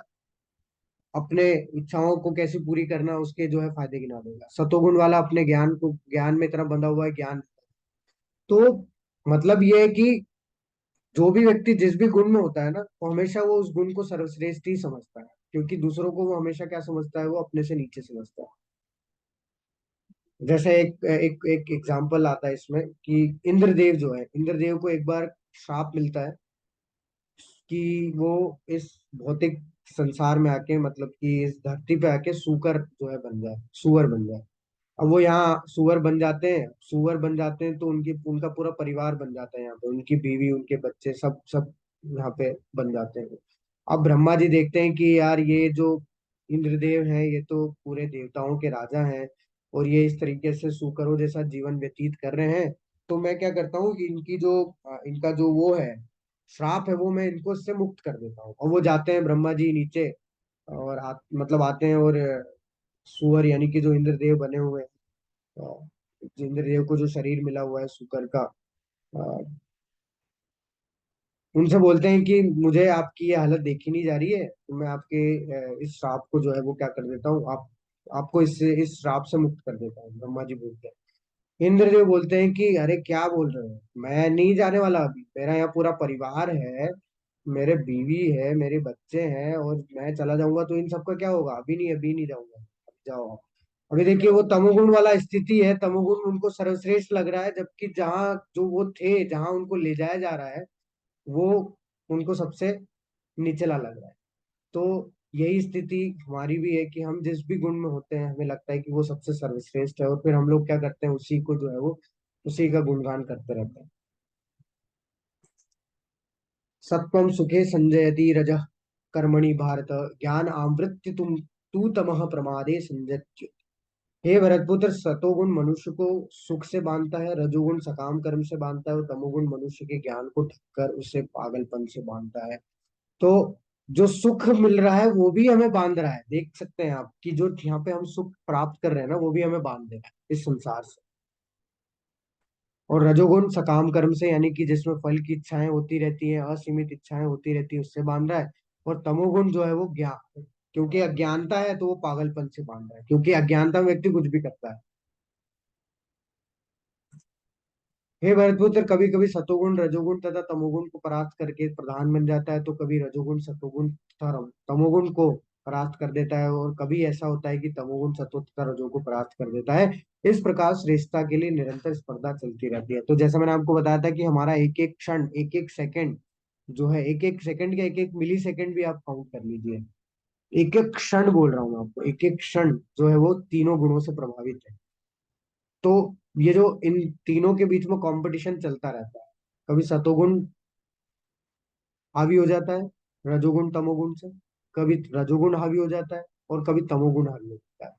[SPEAKER 1] अपने इच्छाओं को कैसे पूरी करना, उसके जो है फायदे गिना देगा। सतोगुण वाला अपने ज्ञान को, ज्ञान में इतना बंधा हुआ है, ज्ञान। तो मतलब ये है कि जो भी व्यक्ति जिस भी गुण में होता है ना, वो हमेशा वो उस गुण को सर्वश्रेष्ठ ही समझता है, क्योंकि दूसरों को वो हमेशा क्या समझता है, वो अपने से नीचे समझता है। जैसे एक एक एक एग्जाम्पल आता है इसमें कि इंद्रदेव जो है, इंद्रदेव को एक बार श्राप मिलता है कि वो इस भौतिक संसार में आके, मतलब कि इस धरती पे आके सूकर जो है बन जाए, सुअर बन जाए। अब वो यहाँ सुअर बन जाते हैं, सुअर बन जाते हैं, तो उनकी उनका पूरा परिवार बन जाता है यहाँ पे, उनकी बीवी, उनके बच्चे, सब सब यहाँ पे बन जाते हैं। अब ब्रह्मा जी देखते हैं कि यार ये जो इंद्रदेव हैं, ये तो पूरे देवताओं के राजा हैं, और ये इस तरीके से सुकरों जैसा जीवन व्यतीत कर रहे हैं। तो मैं क्या करता हूँ कि इनका जो वो है, श्राप है, वो मैं इनको इससे मुक्त कर देता हूँ। और वो जाते हैं ब्रह्मा जी नीचे, और मतलब आते हैं, और सुअर यानी कि जो इंद्रदेव बने हुए हैं, इंद्रदेव को जो शरीर मिला हुआ है सुकर का, अ, उनसे बोलते हैं कि मुझे आपकी ये हालत देखी नहीं जा रही है, तो मैं आपके इस श्राप को जो है वो क्या कर देता हूँ, आप आपको इस श्राप से मुक्त कर देता हूँ। ब्रह्मा जी बोलते हैं, इंद्रदेव बोलते हैं कि अरे क्या बोल रहे हो, मैं नहीं जाने वाला, अभी मेरा यहाँ पूरा परिवार है, मेरे बीवी है, मेरे बच्चे हैं, और मैं चला जाऊंगा तो इन सबका क्या होगा, अभी नहीं जाऊंगा, अभी जाओ आप। अभी देखिए, वो तमोगुण वाला स्थिति है, तमोगुण उनको सर्वश्रेष्ठ लग रहा है, जबकि जहाँ जो वो थे, जहाँ उनको ले जाया जा रहा है, वो उनको सबसे निचला लग रहा है। तो यही स्थिति हमारी भी है कि हम जिस भी गुण में होते हैं, हमें लगता है कि वो सबसे सर्वश्रेष्ठ है, और फिर हम लोग क्या करते हैं, उसी को जो है वो उसी का गुणगान करते रहते हैं। सत्वम सुखे संजयति रजः कर्मणि भारत, ज्ञान आवृत्ति तू तमः प्रमादे संजच्य। हे भरतपुत्र, सतोगुण मनुष्य को सुख से बांधता है, रजोगुण सकाम कर्म से बांधता है, और तमोगुण मनुष्य के ज्ञान को ढककर उसे पागलपन से बांधता है। तो जो सुख मिल रहा है वो भी हमें बांध रहा है, देख सकते हैं आप कि जो यहाँ पे हम सुख प्राप्त कर रहे हैं ना, वो भी हमें बांध दे रहा है इस संसार से। और रजोगुण सकाम कर्म से, यानी कि जिसमें फल की इच्छाएं होती रहती हैं, असीमित इच्छाएं होती रहती है, उससे बांध रहा है। और तमोगुण जो है वो ज्ञान, क्योंकि अज्ञानता है तो वो पागलपन से बांध रहा है, क्योंकि अज्ञानता में व्यक्ति कुछ भी करता है। हे भरतपुत्र, कभी कभी सतोगुण रजोगुण तथा तमोगुण को परास्त करके प्रधान बन जाता है, तो कभी रजोगुण सतोगुण तथा तमोगुण को परास्त कर देता है, और कभी ऐसा होता है कि तमोगुण सत्वोत्तर रजोगुण को परास्त कर देता है। इस प्रकार श्रेष्ठता के लिए निरंतर स्पर्धा चलती रहती है। तो जैसा मैंने आपको बताया था कि हमारा एक एक क्षण, एक एक सेकंड जो है, एक एक सेकंड का एक एक मिली सेकंड भी आप काउंट कर लीजिए, एक एक क्षण बोल रहा हूँ मैं आपको, एक एक क्षण जो है वो तीनों गुणों से प्रभावित है। तो ये जो इन तीनों के बीच में कंपटीशन चलता रहता है, कभी सतोगुण हावी हो जाता है रजोगुण तमोगुण से, कभी रजोगुण हावी हो जाता है, और कभी तमोगुण हावी हो जाता है।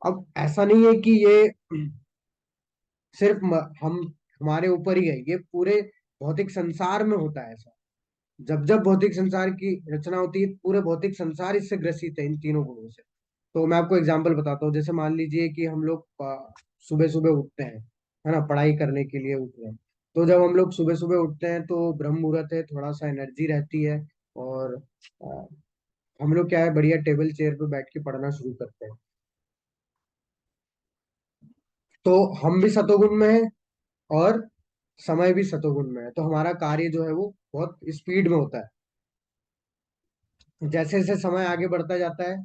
[SPEAKER 1] अब ऐसा नहीं है कि ये सिर्फ हम हमारे ऊपर ही है, ये पूरे भौतिक संसार में होता है ऐसा। जब जब भौतिक संसार की रचना होती है, पूरे भौतिक संसार इससे ग्रसित है, इन तीनों गुणों से। तो मैं आपको एग्जांपल बताता हूँ। जैसे मान लीजिए कि हम लोग सुबह सुबह उठते हैं, है ना, पढ़ाई करने के लिए उठ रहे हैं। तो जब हम लोग सुबह सुबह उठते हैं तो ब्रह्म मुहूर्त है, थोड़ा सा एनर्जी रहती है, और अ, हम लोग क्या है, बढ़िया टेबल चेयर पे बैठ के पढ़ना शुरू करते हैं। तो हम भी सतोगुण में है, और समय भी सतोगुण में है, तो हमारा कार्य जो है वो बहुत स्पीड में होता है। जैसे जैसे समय आगे बढ़ता जाता है,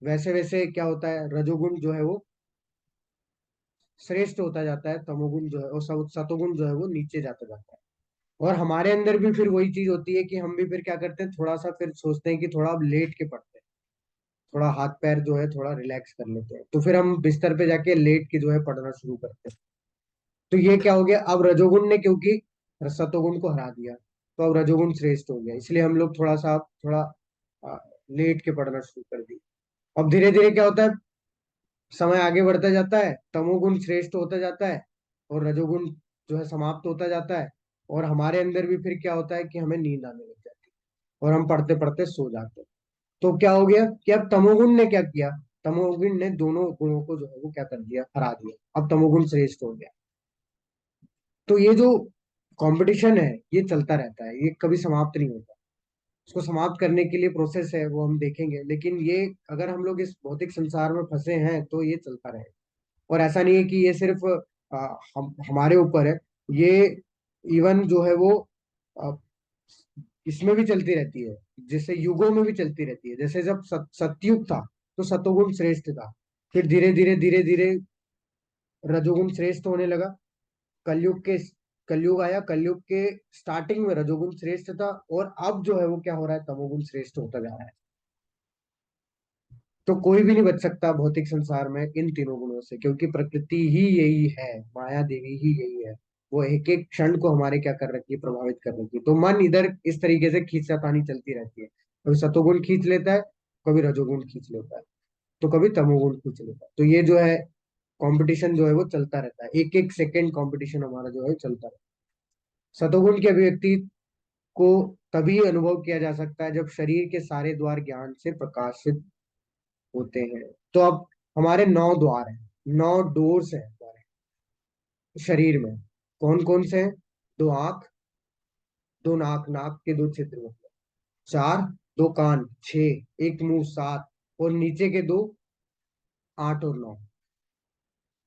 [SPEAKER 1] वैसे वैसे क्या होता है, रजोगुण जो है वो श्रेष्ठ होता जाता है, तमोगुण जो है, और सतोगुण जो है वो नीचे जाता जाता है। और हमारे अंदर भी फिर वही चीज होती है कि हम भी फिर क्या करते हैं, थोड़ा सा फिर सोचते हैं कि थोड़ा अब लेट के पढ़ते हैं, थोड़ा हाथ पैर जो है थोड़ा रिलैक्स कर लेते हैं, तो फिर हम बिस्तर पे जाके लेट के जो है पढ़ना शुरू करते हैं। तो ये क्या हो गया, अब रजोगुण ने क्योंकि सतोगुण को हरा दिया, तो अब रजोगुण श्रेष्ठ हो गया, इसलिए हम लोग थोड़ा सा थोड़ा लेट के पढ़ना शुरू कर दिया। अब धीरे धीरे क्या होता है, समय आगे बढ़ता जाता है, तमोगुण श्रेष्ठ होता जाता है, और रजोगुण जो है समाप्त होता जाता है। और हमारे अंदर भी फिर क्या होता है कि हमें नींद आने लग जाती है, और हम पढ़ते पढ़ते सो जाते हैं। तो क्या हो गया कि अब तमोगुण ने क्या किया, तमोगुण ने दोनों गुणों को जो है वो क्या कर दिया, हरा दिया, अब तमोगुण श्रेष्ठ हो गया। तो ये जो कंपटीशन है ये चलता रहता है, ये कभी समाप्त नहीं होता। उसको समाप्त करने के लिए प्रोसेस है, वो हम देखेंगे, लेकिन ये अगर हम लोग इस भौतिक संसार में फंसे हैं तो ये चलता रहेगा। और ऐसा नहीं है कि ये सिर्फ हम हमारे ऊपर है, ये इवन जो है वो अ, इसमें भी चलती रहती है, जैसे युगों में भी चलती रहती है। जैसे जब सतयुग था तो सतोगुण श्रेष्ठ था, फिर धीरे धीरे धीरे धीरे रजोगुण श्रेष्ठ होने लगा। कलयुग के कलयुग आया, कलयुग के स्टार्टिंग में रजोगुण श्रेष्ठ था, और अब जो है वो क्या हो रहा है, तमोगुण श्रेष्ठ होता जा रहा है। तो कोई भी नहीं बच सकता भौतिक संसार में इन तीनों गुणों से, क्योंकि प्रकृति ही यही है, माया देवी ही यही है। वो एक एक क्षण को हमारे क्या कर रखी है, प्रभावित कर रखी है। तो मन इधर इस तरीके से खींचातानी चलती रहती है, कभी सतोगुण खींच लेता है, कभी रजोगुण खींच लेता है, तो कभी तमोगुण खींच लेता है। तो ये जो है कंपटीशन जो है वो चलता रहता है, एक एक सेकंड कंपटीशन हमारा जो है चलता रहता है। सतोगुण की अभिव्यक्ति को तभी अनुभव किया जा सकता है जब शरीर के सारे द्वार ज्ञान से प्रकाशित होते हैं। तो अब हमारे 9 द्वार हैं, 9 डोर्स हैं हमारे शरीर में। कौन कौन से हैं? 2 आंख, 2 नाक, नाक के 2 छिद्र मतलब 4, 2 कान 6, एक मुंह 7, और नीचे के दो 8 और 9।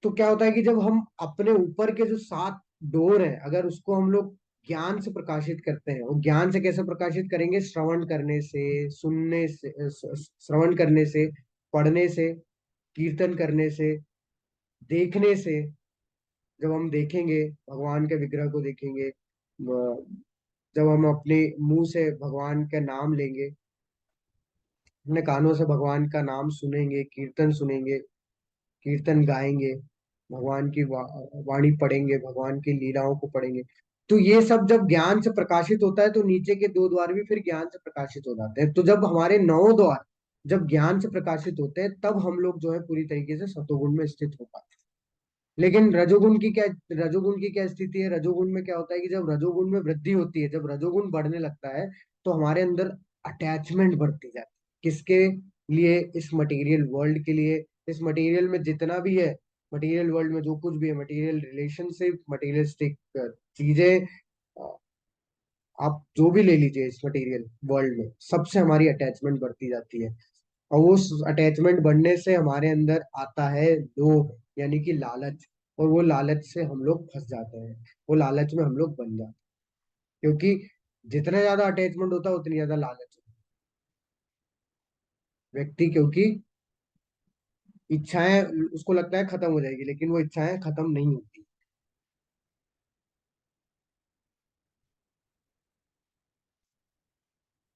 [SPEAKER 1] तो क्या होता है कि जब हम अपने ऊपर के जो 7 डोर है, अगर उसको हम लोग ज्ञान से प्रकाशित करते हैं, और ज्ञान से कैसे प्रकाशित करेंगे, श्रवण करने से, सुनने से, श्रवण करने से, पढ़ने से, कीर्तन करने से, देखने से। जब हम देखेंगे, भगवान के विग्रह को देखेंगे, जब हम अपने मुंह से भगवान का नाम लेंगे, अपने कानों से भगवान का नाम सुनेंगे, कीर्तन सुनेंगे, कीर्तन गाएंगे, भगवान की वाणी पढ़ेंगे, भगवान की लीलाओं को पढ़ेंगे, तो ये सब जब ज्ञान से प्रकाशित होता है तो नीचे के 2 द्वार भी फिर ज्ञान से प्रकाशित हो जाते हैं। तो जब हमारे 9 द्वार जब ज्ञान से प्रकाशित होते हैं, तब हम लोग जो है पूरी तरीके से सतोगुण में स्थित हो पाते हैं। लेकिन रजोगुण की क्या स्थिति है, रजोगुण में क्या होता है कि जब रजोगुण में वृद्धि होती है, जब रजोगुण बढ़ने लगता है, तो हमारे अंदर अटैचमेंट बढ़ती जाती है। किसके लिए? इस मटेरियल वर्ल्ड के लिए। इस मटेरियल में जितना भी है, मटेरियल वर्ल्ड में जो कुछ भी है, मटेरियल रिलेशनशिप, मटेरियलिस्टिक चीजें, अ, आप जो भी ले लीजिए इस मटेरियल वर्ल्ड में, सबसे हमारी अटैचमेंट बढ़ती जाती है। और उस अटैचमेंट बढ़ने से हमारे अंदर आता है लोभ, यानी कि लालच। और वो लालच से हम लोग फंस जाते हैं, वो लालच में हम लोग बन जाते हैं, क्योंकि जितना ज्यादा अटैचमेंट होता है उतनी ज्यादा लालच होती है। व्यक्ति क्योंकि इच्छाएं उसको लगता है खत्म हो जाएगी, लेकिन वो इच्छाएं खत्म नहीं होती।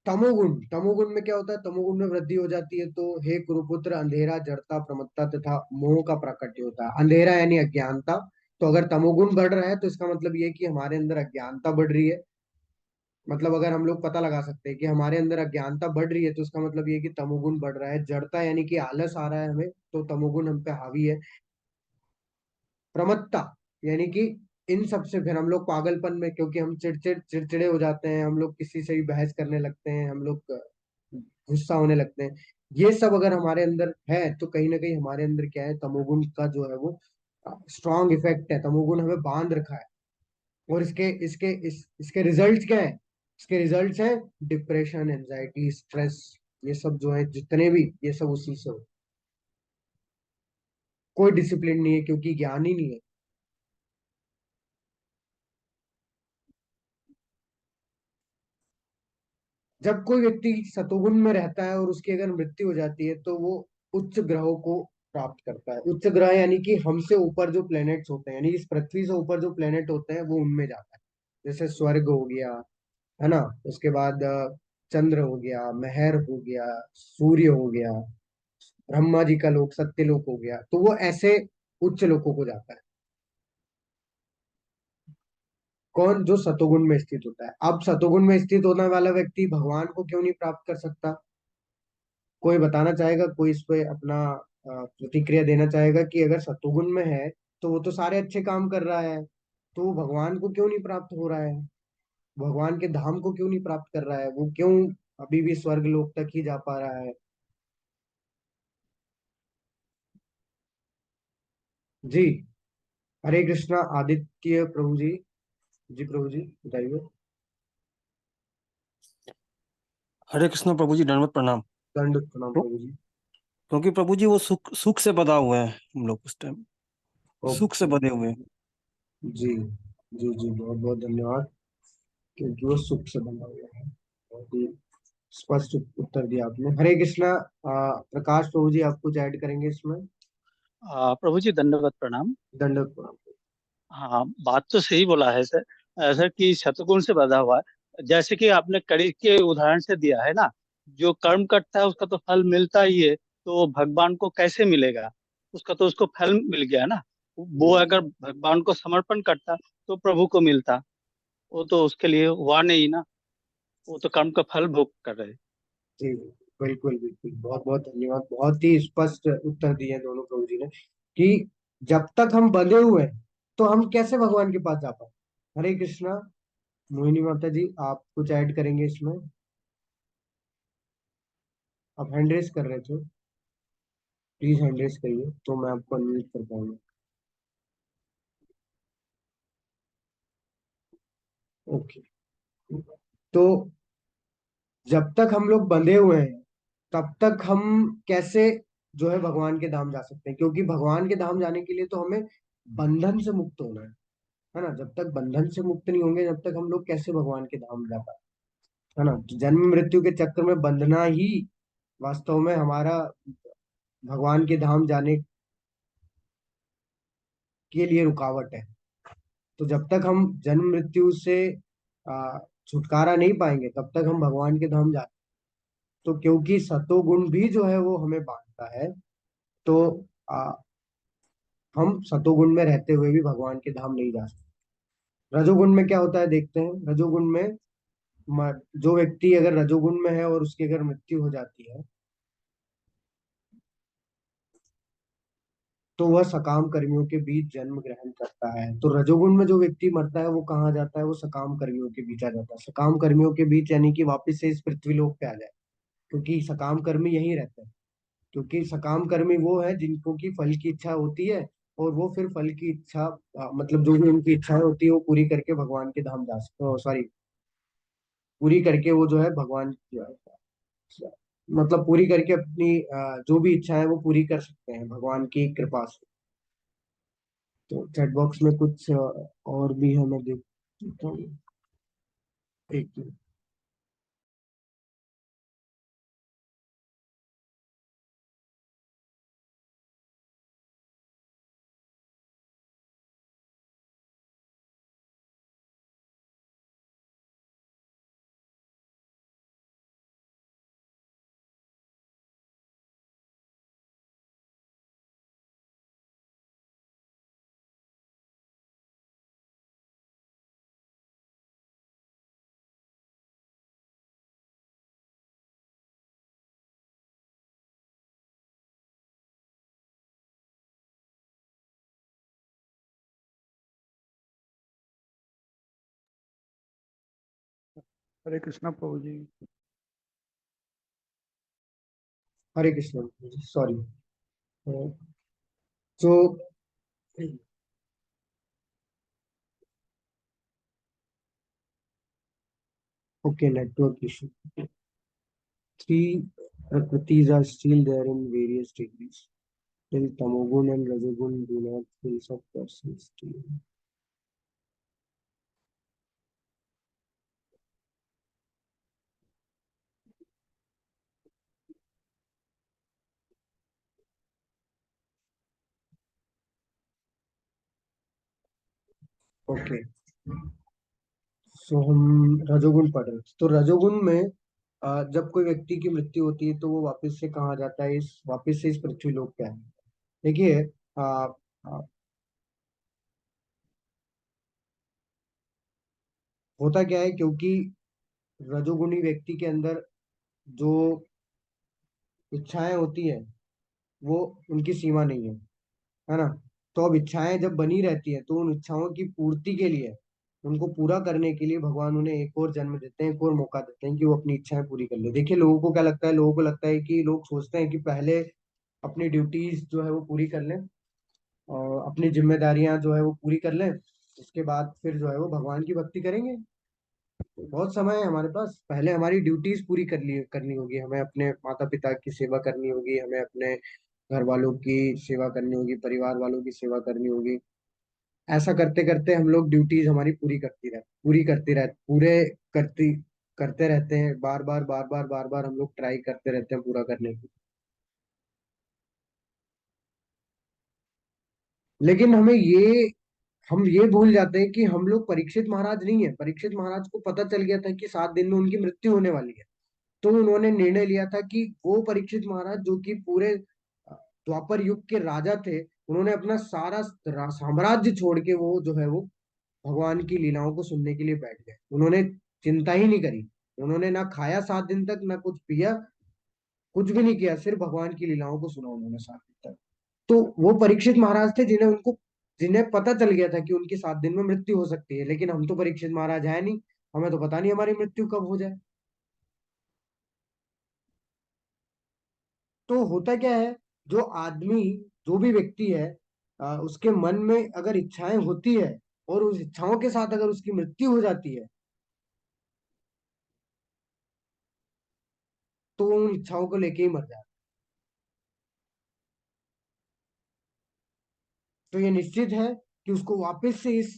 [SPEAKER 1] तमोगुण, तमोगुण में क्या होता है? तमोगुण में वृद्धि हो जाती है तो हे कुरुपुत्र, अंधेरा, जड़ता, प्रमत्ता तथा मोह का प्राकट्य होता है। अंधेरा यानी अज्ञानता। तो अगर तमोगुण बढ़ रहा है तो इसका मतलब ये है कि हमारे अंदर अज्ञानता बढ़ रही है। मतलब अगर हम लोग पता लगा सकते हैं कि हमारे अंदर अज्ञानता बढ़ रही है तो इसका मतलब ये है कि तमोगुण बढ़ रहा है। जड़ता यानी कि आलस आ रहा है हमें, तो तमोगुण हम पे हावी है। प्रमत्ता यानी कि इन सब से फिर हम लोग पागलपन में, क्योंकि हम चिड़चिड़े हो जाते हैं, हम लोग किसी से भी बहस करने लगते हैं, हम लोग गुस्सा होने लगते हैं। ये सब अगर हमारे अंदर है तो कहीं ना कहीं हमारे अंदर क्या है, तमोगुण का जो है वो स्ट्रॉन्ग इफेक्ट है। तमोगुण हमें बांध रखा है। और इसके रिजल्ट क्या है? इसके रिजल्ट्स हैं डिप्रेशन, एंजाइटी, स्ट्रेस। ये सब जो है जितने भी, ये सब उसी से हो। कोई डिसिप्लिन नहीं है क्योंकि ज्ञान ही नहीं है। जब कोई व्यक्ति सतोगुण में रहता है और उसकी अगर मृत्यु हो जाती है तो वो उच्च ग्रहों को प्राप्त करता है। उच्च ग्रह यानी कि हमसे ऊपर जो प्लेनेट्स होते हैं, यानी इस पृथ्वी से ऊपर जो प्लेनेट होते हैं वो उनमें जाता है। जैसे स्वर्ग हो गया, है ना। उसके बाद चंद्र हो गया, महर हो गया, सूर्य हो गया, ब्रह्मा जी का लोक, सत्य लोक हो गया, तो वो ऐसे उच्च लोकों को जाता है। कौन? जो सतोगुण में स्थित होता है। अब सतोगुण में स्थित होने वाला व्यक्ति भगवान को क्यों नहीं प्राप्त कर सकता? कोई बताना चाहेगा? कोई इस पे अपना प्रतिक्रिया देना चाहेगा कि अगर सतोगुण में है तो वो तो सारे अच्छे काम कर रहा है, तो वो भगवान को क्यों नहीं प्राप्त हो रहा है? भगवान के धाम को क्यों नहीं प्राप्त कर रहा है? वो क्यों अभी भी स्वर्ग लोक तक ही जा पा रहा है? जी। हरे कृष्णा आदित्य प्रभु जी। जी प्रभु जी बताइए।
[SPEAKER 2] हरे कृष्ण प्रभु जी, दंडवत प्रणाम।
[SPEAKER 1] दंड प्रणाम
[SPEAKER 2] तो
[SPEAKER 1] प्रभु जी।
[SPEAKER 2] क्योंकि प्रभु जी वो सुख सुख से बधा हुए हैं, हम लोग उस टाइम सुख से
[SPEAKER 1] ओके।
[SPEAKER 2] बधे हुए हैं।
[SPEAKER 1] जी जी जी, बहुत बहुत धन्यवाद। क्योंकि वो सुख से बना हुआ है। बहुत ही स्पष्ट उत्तर दिया आपने। हरे कृष्णा। प्रकाश प्रभु जी, आप कुछ ऐड करेंगे इसमें?
[SPEAKER 3] प्रभु जी दंडवत प्रणाम।
[SPEAKER 1] दंडक प्रणाम।
[SPEAKER 3] हाँ, बात तो सही बोला है सर। सर कि शतगुण से बधा हुआ है, जैसे कि आपने कड़ी के उदाहरण से दिया है ना। जो कर्म करता है उसका तो फल मिलता ही है, तो भगवान को कैसे मिलेगा? उसका तो उसको फल मिल गया ना। वो अगर भगवान को समर्पण करता तो प्रभु को मिलता। वो तो उसके लिए हुआ नहीं ना। वो तो कर्म का फल भोग कर रहे।
[SPEAKER 1] जी बिल्कुल बिल्कुल, बहुत बहुत धन्यवाद। बहुत ही स्पष्ट उत्तर दिए दोनों प्रभु जी ने कि जब तक हम बंधे हुए हैं तो हम कैसे भगवान के पास जा पाए। हरे कृष्णा। मोहिनी माता जी, आप कुछ ऐड करेंगे इसमें? आप हैंड रेस कर रहे थे, प्लीज हैंड रेस करिए तो मैं आपको अनम्यूट कर पाऊंगा। ओके। तो जब तक हम लोग बंधे हुए हैं तब तक हम कैसे जो है भगवान के धाम जा सकते हैं? क्योंकि भगवान के धाम जाने के लिए तो हमें बंधन से मुक्त होना है ना। जब तक बंधन से मुक्त नहीं होंगे जब तक हम लोग कैसे भगवान के धाम जा पाए, है ना। तो जन्म मृत्यु के चक्र में बंधना ही वास्तव में हमारा भगवान के धाम जाने के लिए रुकावट है। तो जब तक हम जन्म मृत्यु से आ, छुटकारा नहीं पाएंगे तब तक हम भगवान के धाम जा। तो क्योंकि सतोगुण भी जो है वो हमें बांधता है, तो आ, हम सतोगुण में रहते हुए भी भगवान के धाम नहीं जा सकते। रजोगुण में क्या होता है देखते हैं। रजोगुण में जो व्यक्ति अगर रजोगुण में है और उसकी अगर मृत्यु हो जाती है तो वह सकाम कर्मियों के बीच जन्म ग्रहण करता है। तो रजोगुण में जो व्यक्ति मरता है वो कहाँ जाता है? वो सकाम कर्मियों के बीच आ जाता है। सकाम कर्मियों के बीच यानी कि वापस से इस पृथ्वी लोक पे आ जाए, क्योंकि सकाम कर्मी यहीं रहते हैं। क्योंकि सकाम कर्मी वो है जिनको की फल की इच्छा होती है, और वो फिर फल की इच्छा मतलब जो भी उनकी इच्छाएं होती है वो पूरी करके भगवान के धाम जा सकते, सॉरी, पूरी करके वो जो है भगवान मतलब पूरी करके अपनी जो भी इच्छा है वो पूरी कर सकते हैं भगवान की कृपा से। तो चैट बॉक्स में कुछ और भी है, मैं देखता हूँ। एक
[SPEAKER 4] हरे कृष्णा प्रभु जी।
[SPEAKER 1] हरे कृष्ण। सॉरी। तो okay, network issue. Three prakritis are still there in various degrees. Till tamogun and rajogun do not fill such persons still. Okay, so हम रजोगुण पढ़ रहे हैं। तो रजोगुण में जब कोई व्यक्ति की मृत्यु होती है तो वो वापस से कहाँ जाता है, इस वापस से इस पृथ्वी लोक पे है। देखिए, आ, आ, होता क्या है, क्योंकि रजोगुणी व्यक्ति के अंदर जो इच्छाएं होती है वो उनकी सीमा नहीं है ना। तो अब इच्छाएं जब बनी रहती है तो उन इच्छाओं की पूर्ति के लिए, उनको पूरा करने के लिए भगवान उन्हें एक और जन्म देते हैं, एक और मौका देते हैं कि वो अपनी इच्छाएं पूरी कर ले। देखिए, लोगों को क्या लगता है, लोगों को लगता है कि लोग सोचते हैं कि पहले अपनी ड्यूटीज जो है वो पूरी कर लें और अपनी जिम्मेदारियां जो है वो पूरी कर लें, उसके बाद फिर जो है वो भगवान की भक्ति करेंगे। बहुत समय है हमारे पास, पहले हमारी ड्यूटीज पूरी करनी होगी, हमें अपने माता पिता की सेवा करनी होगी, हमें अपने घर वालों की सेवा करनी होगी, परिवार वालों की सेवा करनी होगी। ऐसा करते करते हम लोग ड्यूटीज हमारी पूरे करती करते रहते हैं, बार बार हम लोग ट्राई करते रहते हैं पूरा करने की। लेकिन हम ये भूल जाते हैं कि हम लोग परीक्षित महाराज नहीं है। परीक्षित महाराज को पता चल गया था कि 7 दिन में उनकी मृत्यु होने वाली है। तो उन्होंने निर्णय लिया था कि वो परीक्षित महाराज जो कि पूरे द्वापर युग के राजा थे, उन्होंने अपना सारा साम्राज्य छोड़ के वो जो है वो भगवान की लीलाओं को सुनने के लिए बैठ गए। उन्होंने चिंता ही नहीं करी, उन्होंने ना खाया 7 दिन तक, ना कुछ पिया, कुछ भी नहीं किया, सिर्फ भगवान की लीलाओं को सुना उन्होंने 7 दिन तक। तो वो परीक्षित महाराज थे जिन्हें पता चल गया था कि उनकी 7 दिन में मृत्यु हो सकती है। लेकिन हम तो परीक्षित महाराज है नहीं, हमें तो पता नहीं हमारी मृत्यु कब हो जाए। तो होता क्या है, जो आदमी, जो भी व्यक्ति है, उसके मन में अगर इच्छाएं होती है और उस इच्छाओं के साथ अगर उसकी मृत्यु हो जाती है, तो वो उन इच्छाओं को लेके ही मर जाता है। तो ये निश्चित है कि उसको वापस से इस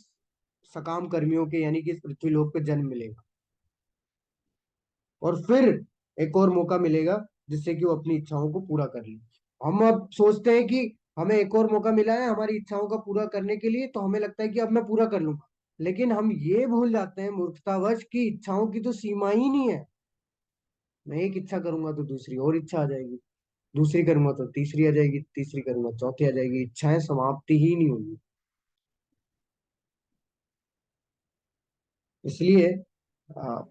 [SPEAKER 1] सकाम कर्मियों के यानी कि इस पृथ्वी लोक पे जन्म मिलेगा, और फिर एक और मौका मिलेगा जिससे कि वो अपनी इच्छाओं को पूरा कर ले। हम अब सोचते हैं कि हमें एक और मौका मिला है हमारी इच्छाओं का पूरा करने के लिए, तो हमें लगता है कि अब मैं पूरा कर लूंगा। लेकिन हम ये भूल जाते हैं मूर्खतावश कि इच्छाओं की तो सीमा ही नहीं है। मैं एक इच्छा करूंगा तो दूसरी और इच्छा आ जाएगी, दूसरी करूंगा तो तीसरी आ जाएगी, तीसरी करूंगा चौथी आ जाएगी, इच्छाएं समाप्ति ही नहीं होंगी। इसलिए आ,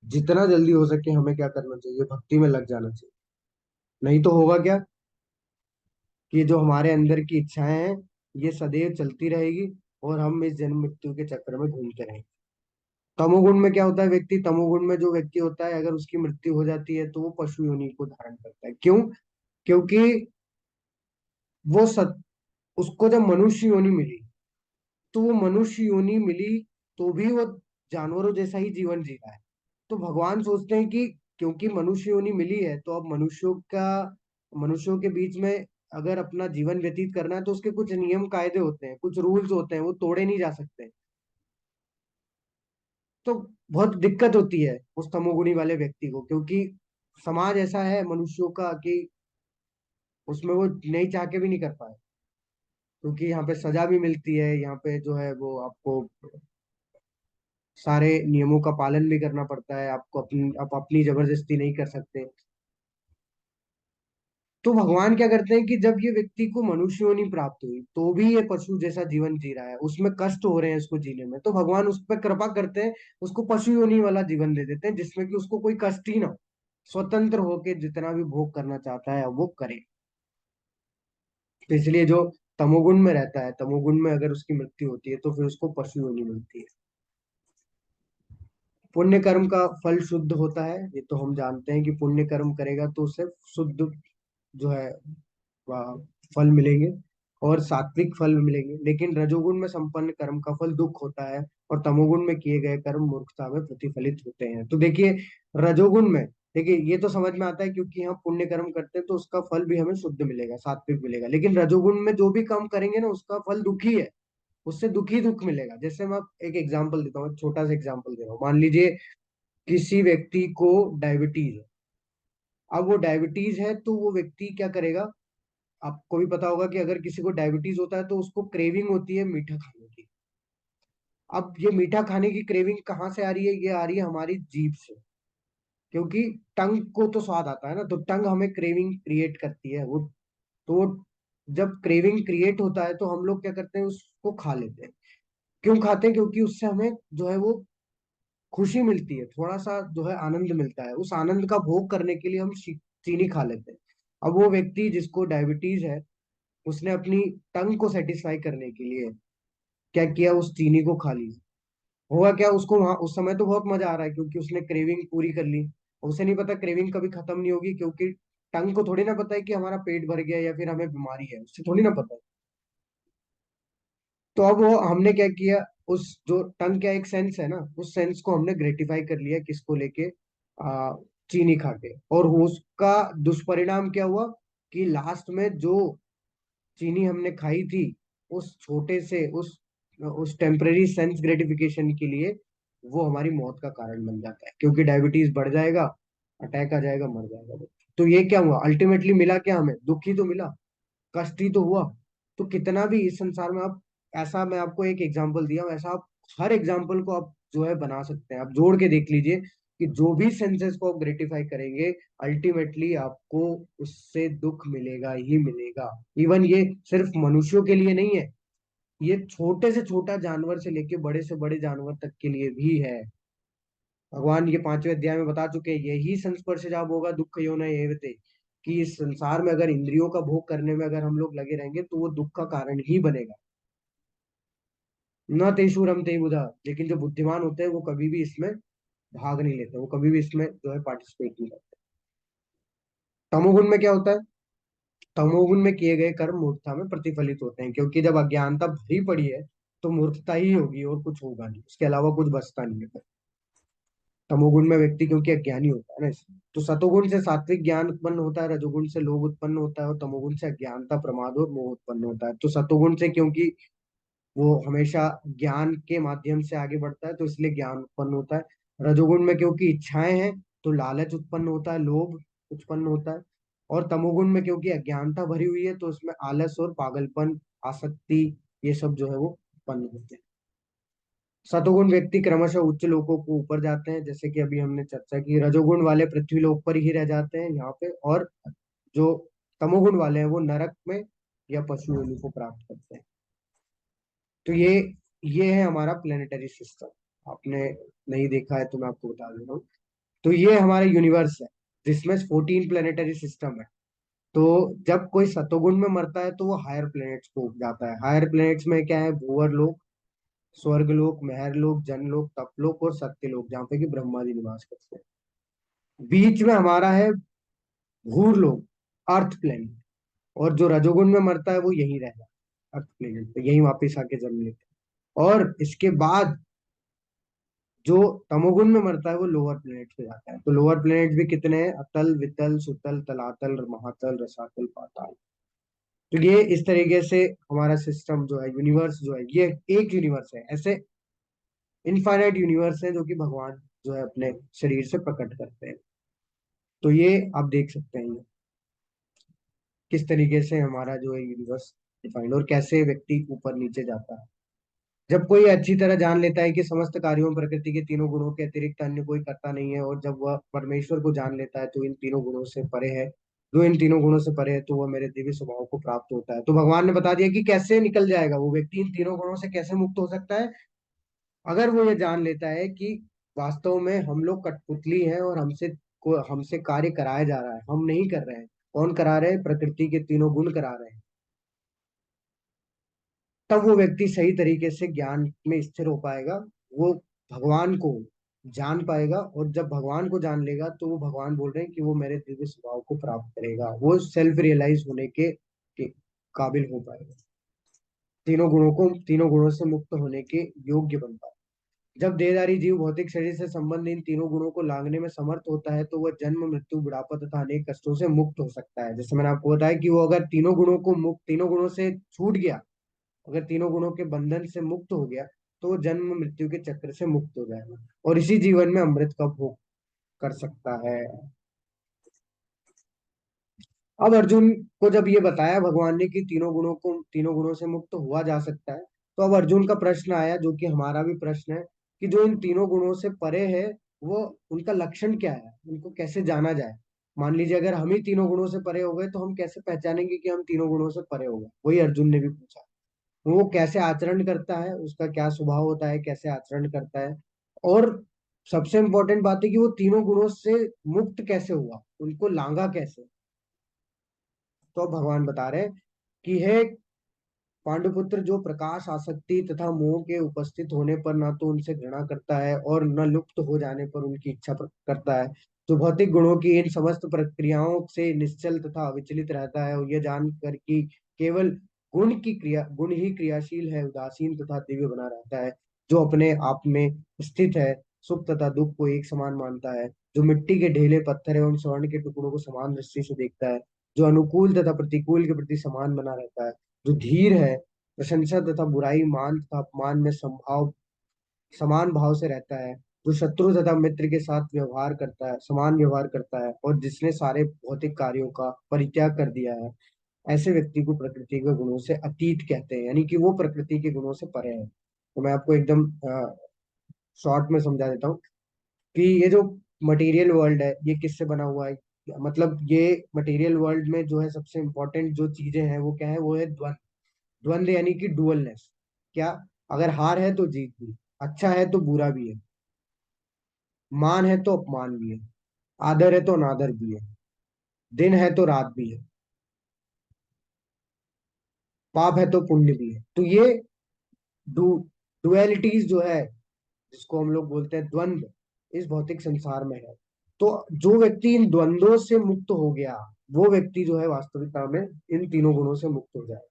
[SPEAKER 1] जितना जल्दी हो सके हमें क्या करना चाहिए, भक्ति में लग जाना चाहिए। नहीं तो होगा क्या, कि जो हमारे अंदर की इच्छाएं हैं ये सदैव चलती रहेगी और हम इस जन्म मृत्यु के चक्र में घूमते रहेंगे। तमोगुण में क्या होता है, तमोगुण में जो व्यक्ति होता है, अगर उसकी मृत्यु हो जाती है तो वो पशु योनि को धारण करता है। क्यों? क्योंकि वो उसको जब मनुष्य योनि मिली, तो वो मनुष्य योनि मिली तो भी वो जानवरों जैसा ही जीवन जी रहा है। तो भगवान सोचते हैं कि क्योंकि मनुष्य योनि मिली है तो अब मनुष्यों के बीच में अगर अपना जीवन व्यतीत करना है तो उसके कुछ नियम कायदे होते हैं, कुछ रूल्स होते हैं, वो तोड़े नहीं जा सकते। तो बहुत दिक्कत होती है उस तमोगुणी वाले व्यक्ति को, क्योंकि समाज ऐसा है मनुष्यों का कि उसमें वो नहीं चाह के भी नहीं कर पाए। क्योंकि यहाँ पे सजा भी मिलती है, यहाँ पे जो है वो आपको सारे नियमों का पालन भी करना पड़ता है, आपको आप अपनी जबरदस्ती नहीं कर सकते। तो भगवान क्या करते हैं कि जब ये व्यक्ति को मनुष्य योनि प्राप्त हुई तो भी ये पशु जैसा जीवन जी रहा है, उसमें कष्ट हो रहे हैं उसको जीने में, तो भगवान उस पर कृपा करते हैं, उसको पशु योनि वाला जीवन दे देते हैं जिसमें कि उसको कोई कष्ट ही ना हो, स्वतंत्र होके जितना भी भोग करना चाहता है वो करे। तो इसलिए जो तमोगुण में रहता है, तमोगुण में अगर उसकी मृत्यु होती है तो फिर उसको पशु योनि मिलती है। पुण्य कर्म का फल शुद्ध होता है, ये तो हम जानते हैं कि पुण्य कर्म करेगा तो उसे शुद्ध जो है वह फल मिलेंगे और सात्विक फल मिलेंगे। लेकिन रजोगुण में संपन्न कर्म का फल दुख होता है और तमोगुण में किए गए कर्म मूर्खता में प्रतिफलित होते हैं। तो देखिए, रजोगुण में देखिए ये तो समझ में आता है क्योंकि हम पुण्य कर्म करते हैं तो उसका फल भी हमें शुद्ध मिलेगा, सात्विक मिलेगा। लेकिन रजोगुण में जो भी काम करेंगे ना उसका फल दुखी है, उससे दुखी दुख मिलेगा। जैसे मैं एक एग्जाम्पल देता हूँ, छोटा सा एग्जाम्पल दे रहा हूँ। मान लीजिए किसी व्यक्ति को डायबिटीज है। अब वो डायबिटीज है तो वो व्यक्ति क्या करेगा, आपको भी पता होगा कि अगर किसी को डायबिटीज होता है तो उसको क्रेविंग होती है मीठा खाने की। अब ये मीठा खाने की क्रेविंग कहाँ से आ रही है? ये आ रही है हमारी जीभ से, क्योंकि टंग को तो स्वाद आता है ना, तो टंग हमें क्रेविंग क्रिएट करती है। वो तो जब क्रेविंग क्रिएट होता है तो हम लोग क्या करते हैं, उसको खा लेते हैं। क्यों खाते हैं? क्योंकि उससे हमें जो है वो खुशी मिलती है, थोड़ा सा जो है आनंद मिलता है। उस आनंद का भोग करने के लिए हम चीनी खा लेते हैं। अब वो व्यक्ति जिसको डायबिटीज है, उसने अपनी टंग को सेटिस्फाई करने के लिए क्या किया, उस चीनी को खा ली। हुआ क्या, उसको वहां उस समय तो बहुत मजा आ रहा है क्योंकि उसने क्रेविंग पूरी कर ली। उसे नहीं पता क्रेविंग कभी खत्म नहीं होगी, क्योंकि टंग को थोड़ी ना पता है कि हमारा पेट भर गया या फिर हमें बीमारी है, उससे थोड़ी ना पता है। तो अब वो हमने क्या किया, उस जो टंग का एक सेंस है ना, उस सेंस को हमने ग्रेटिफाई कर लिया, किसको लेके, आ, चीनी खा के। और उसका दुष्परिणाम क्या हुआ कि लास्ट में जो चीनी हमने खाई थी, उस छोटे से उस टेम्परेरी सेंस ग्रेटिफिकेशन के लिए वो हमारी मौत का कारण बन जाता है, क्योंकि डायबिटीज बढ़ जाएगा, अटैक आ जाएगा, मर जाएगा वो। तो ये क्या हुआ, अल्टीमेटली मिला क्या हमें? दुख ही तो मिला, कष्ट ही तो हुआ। तो कितना भी इस संसार में आप, ऐसा मैं आपको एक एग्जांपल दिया, वैसा आप हर एग्जांपल को आप जो है बना सकते हैं। आप जोड़ के देख लीजिए कि जो भी सेंसेस को आप ग्रेटिफाई करेंगे, अल्टीमेटली आपको उससे दुख मिलेगा ही मिलेगा। इवन ये सिर्फ मनुष्यों के लिए नहीं है, ये छोटे से छोटा जानवर से लेके बड़े से बड़े जानवर तक के लिए भी है। भगवान ये 5वें अध्याय में बता चुके हैं, यही संस्पर्श जब होगा दुख यो न एवते, कि इस संसार में अगर इंद्रियों का भोग करने में अगर हम लोग लगे रहेंगे तो वो दुख का कारण ही बनेगा। न तेषु रमते बुधा, लेकिन जो बुद्धिमान होते हैं वो कभी भी इसमें भाग नहीं लेते, वो कभी भी इसमें जो है पार्टिसिपेट नहीं करते। तमोगुण में क्या होता है? तमोगुण में किए गए कर्म मूर्खता में प्रतिफलित होते हैं, क्योंकि जब अज्ञानता भरी पड़ी है तो मूर्खता ही होगी और कुछ होगा नहीं, उसके अलावा कुछ बचता नहीं है। तमोगुण में व्यक्ति क्योंकि अज्ञानी होता है ना, इसलिए। तो सतोगुण से सात्विक ज्ञान उत्पन्न होता है, रजोगुण से लोभ उत्पन्न होता है और तमोगुण से अज्ञानता, प्रमाद और मोह उत्पन्न होता है। तो सतोगुण से क्योंकि वो हमेशा ज्ञान के माध्यम से आगे बढ़ता है तो इसलिए ज्ञान उत्पन्न होता है। रजोगुण में क्योंकि इच्छाएं हैं तो लालच उत्पन्न होता है, लोभ उत्पन्न होता है। और तमोगुण में क्योंकि अज्ञानता भरी हुई है तो उसमें आलस और पागलपन, आसक्ति, ये सब जो है वो उत्पन्न होते हैं। सतोगुण व्यक्ति क्रमशः उच्च लोकों को ऊपर जाते हैं, जैसे कि अभी हमने चर्चा की। रजोगुण वाले पृथ्वी लोक पर ही रह जाते हैं यहाँ पे, और जो तमोगुण वाले हैं वो नरक में या पशु योनि को प्राप्त करते हैं। तो ये है हमारा प्लेनेटरी सिस्टम। आपने नहीं देखा है तो मैं आपको बता दे रहा हूँ। तो ये हमारा यूनिवर्स है जिसमें 14 प्लेनेटरी सिस्टम है। तो जब कोई सतोगुण में मरता है तो वो हायर प्लेनेट्स को जाता है। हायर प्लेनेट्स में क्या है? भूवर लोक, स्वर्ग लोक, महर लोक, जनलोक, तपलोक और सत्य लोक, जहाँ पे कि ब्रह्मा जी निवास करते हैं। बीच में हमारा है भूर लोक, अर्थ प्लेनेट। और जो रजोगुण में मरता है वो यहीं रह जाता है, अर्थ प्लेनेट पे यहीं वापस आके जन्म लेते हैं। और इसके बाद जो तमोगुण में मरता है वो लोअर प्लेनेट पे जाता है। तो लोअर प्लेनेट भी कितने हैं? अतल, वितल, सुतल, तलातल, महातल, रसातल, पाताल। तो ये इस तरीके से हमारा सिस्टम जो है, यूनिवर्स जो है, ये एक यूनिवर्स है। ऐसे इनफाइनाइट यूनिवर्स है जो कि भगवान जो है अपने शरीर से प्रकट करते हैं। तो ये आप देख सकते हैं, ये किस तरीके से हमारा जो है यूनिवर्स डिफाइंड, और कैसे व्यक्ति ऊपर नीचे जाता है। जब कोई अच्छी तरह जान लेता है कि समस्त कार्यों में प्रकृति के तीनों गुणों के अतिरिक्त अन्य कोई करता नहीं है, और जब वह परमेश्वर को जान लेता है तो इन तीनों गुणों से परे है, जो इन तीनों गुणों से परे है, तो वह मेरे दिव्य स्वभाव को प्राप्त होता है। तो भगवान ने बता दिया कि कैसे निकल जाएगा वो व्यक्ति, इन तीनों गुणों से कैसे मुक्त हो सकता है। अगर वो ये जान लेता है कि वास्तव में हम लोग कठपुतली हैं और हमसे कार्य कराया जा रहा है, हम नहीं कर रहे हैं। कौन करा रहे हैं? प्रकृति के तीनों गुण करा रहे हैं। तब वो व्यक्ति सही तरीके से ज्ञान में स्थिर हो पाएगा। वो भगवान को जान पाएगा, और जब भगवान को जान लेगा तो वो भगवान बोल रहे हैं कि वो मेरे दिव्य स्वभाव को प्राप्त करेगा, वो सेल्फ रियलाइज होने के काबिल हो पाएगा, तीनों गुणों से मुक्त होने के योग्य बन पाएगा। जब देहधारी जीव भौतिक शरीर से संबंधित इन तीनों गुणों को लांघने में समर्थ होता है तो वह जन्म, मृत्यु, बुढ़ापा तथा अनेक कष्टों से मुक्त हो सकता है। जैसे मैंने आपको बताया कि वो अगर तीनों गुणों से छूट गया, अगर तीनों गुणों के बंधन से मुक्त हो गया, तो वो जन्म मृत्यु के चक्र से मुक्त हो जाएगा और इसी जीवन में अमृत का भोग कर सकता है। अब अर्जुन को जब ये बताया भगवान ने कि तीनों गुणों से मुक्त हुआ जा सकता है, तो अब अर्जुन का प्रश्न आया, जो कि हमारा भी प्रश्न है, कि जो इन तीनों गुणों से परे है, वो उनका लक्षण क्या है, उनको कैसे जाना जाए। मान लीजिए अगर हम ही तीनों गुणों से परे हो गए, तो हम कैसे पहचानेंगे कि हम तीनों गुणों से परे हो गए। वही अर्जुन ने भी पूछा। वो कैसे आचरण करता है, उसका क्या स्वभाव होता है, कैसे आचरण करता है, और सबसे इंपॉर्टेंट बात है कि वो तीनों गुणों से मुक्त कैसे हुआ, उनको लांगा कैसे। तो अब भगवान बता रहे हैं कि हे पांडुपुत्र, जो प्रकाश, आसक्ति तथा मोह के उपस्थित होने पर न तो उनसे घृणा करता है और न लुप्त हो जाने पर उनकी इच्छा करता है, जो भौतिक गुणों की इन समस्त प्रक्रियाओं से निश्चल तथा अविचलित रहता है, और यह जानकर कि केवल गुण ही क्रियाशील है, उदासीन तथा दिव्य बना रहता है, जो अपने आप में स्थित है, सुख तथा दुख को एक समान मानता है, जो मिट्टी के ढेले, पत्थर एवं स्वर्ण के टुकड़ों को समान दृष्टि से देखता है, जो अनुकूल तथा प्रतिकूल के प्रति समान बना रहता है, जो धीर है, प्रशंसा तथा बुराई, मान तथा अपमान में समान भाव से रहता है, जो शत्रु तथा मित्र के साथ व्यवहार करता है, समान व्यवहार करता है, और जिसने सारे भौतिक कार्यों का परित्याग कर दिया है, ऐसे व्यक्ति को प्रकृति के गुणों से अतीत कहते हैं, यानी कि वो प्रकृति के गुणों से परे है। तो मैं आपको एकदम शॉर्ट में समझा देता हूँ कि ये जो मटेरियल वर्ल्ड है, ये किससे बना हुआ है। मतलब ये मटेरियल वर्ल्ड में जो है सबसे इंपॉर्टेंट जो चीजें हैं वो क्या है, वो है द्वंद। द्वंद यानी कि डुअलनेस। क्या, अगर हार है तो जीत भी, अच्छा है तो बुरा भी है, मान है तो अपमान भी है, आदर है तो अनादर भी है, दिन है तो रात भी है, पाप है तो पुण्य भी है। तो ये डू डुअलिटीज जो है, जिसको हम लोग बोलते हैं द्वंद, इस भौतिक संसार में है। तो जो व्यक्ति इन द्वंद्वों से मुक्त हो गया, वो व्यक्ति जो है वास्तविकता में इन तीनों गुणों से मुक्त हो जाए।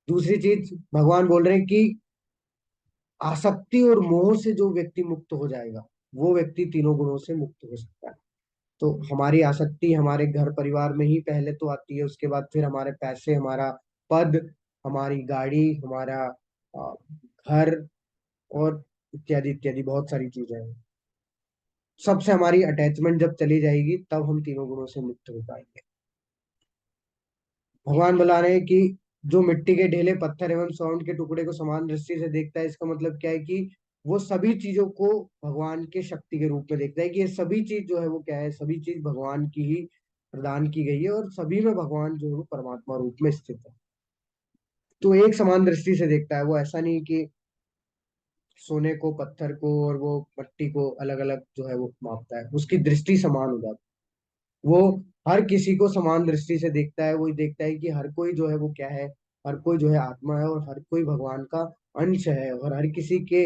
[SPEAKER 1] दूसरी चीज भगवान बोल रहे हैं कि आसक्ति और मोह से जो व्यक्ति मुक्त हो जाएगा, वो व्यक्ति तीनों गुणों से मुक्त हो सकता है। तो हमारी आसक्ति हमारे घर परिवार में ही पहले तो आती है, उसके बाद फिर हमारे पैसे, हमारा पद, हमारी गाड़ी, हमारा घर, और इत्यादि इत्यादि बहुत सारी चीजें हैं। सबसे हमारी अटैचमेंट जब चली जाएगी, तब हम तीनों गुणों से मुक्त हो पाएंगे। भगवान बता रहे हैं कि जो मिट्टी के ढेले, पत्थर एवं स्वर्ण के टुकड़े को समान दृष्टि से देखता है, इसका मतलब क्या है कि वो सभी चीजों को भगवान के शक्ति के रूप में देखता है, कि ये सभी चीज जो है वो क्या है, सभी चीज भगवान की ही प्रदान की गई है, और सभी में भगवान जो है वो परमात्मा रूप में स्थित है। तो एक समान दृष्टि से देखता है वो, ऐसा नहीं कि सोने को, पत्थर को और वो मट्टी को अलग अलग जो है वो मापता है, उसकी दृष्टि समान हो जाती है। वो हर किसी को समान दृष्टि से देखता है, वो देखता है कि हर कोई जो है वो क्या है, हर कोई जो है आत्मा है, और हर कोई भगवान का अंश है, और हर किसी के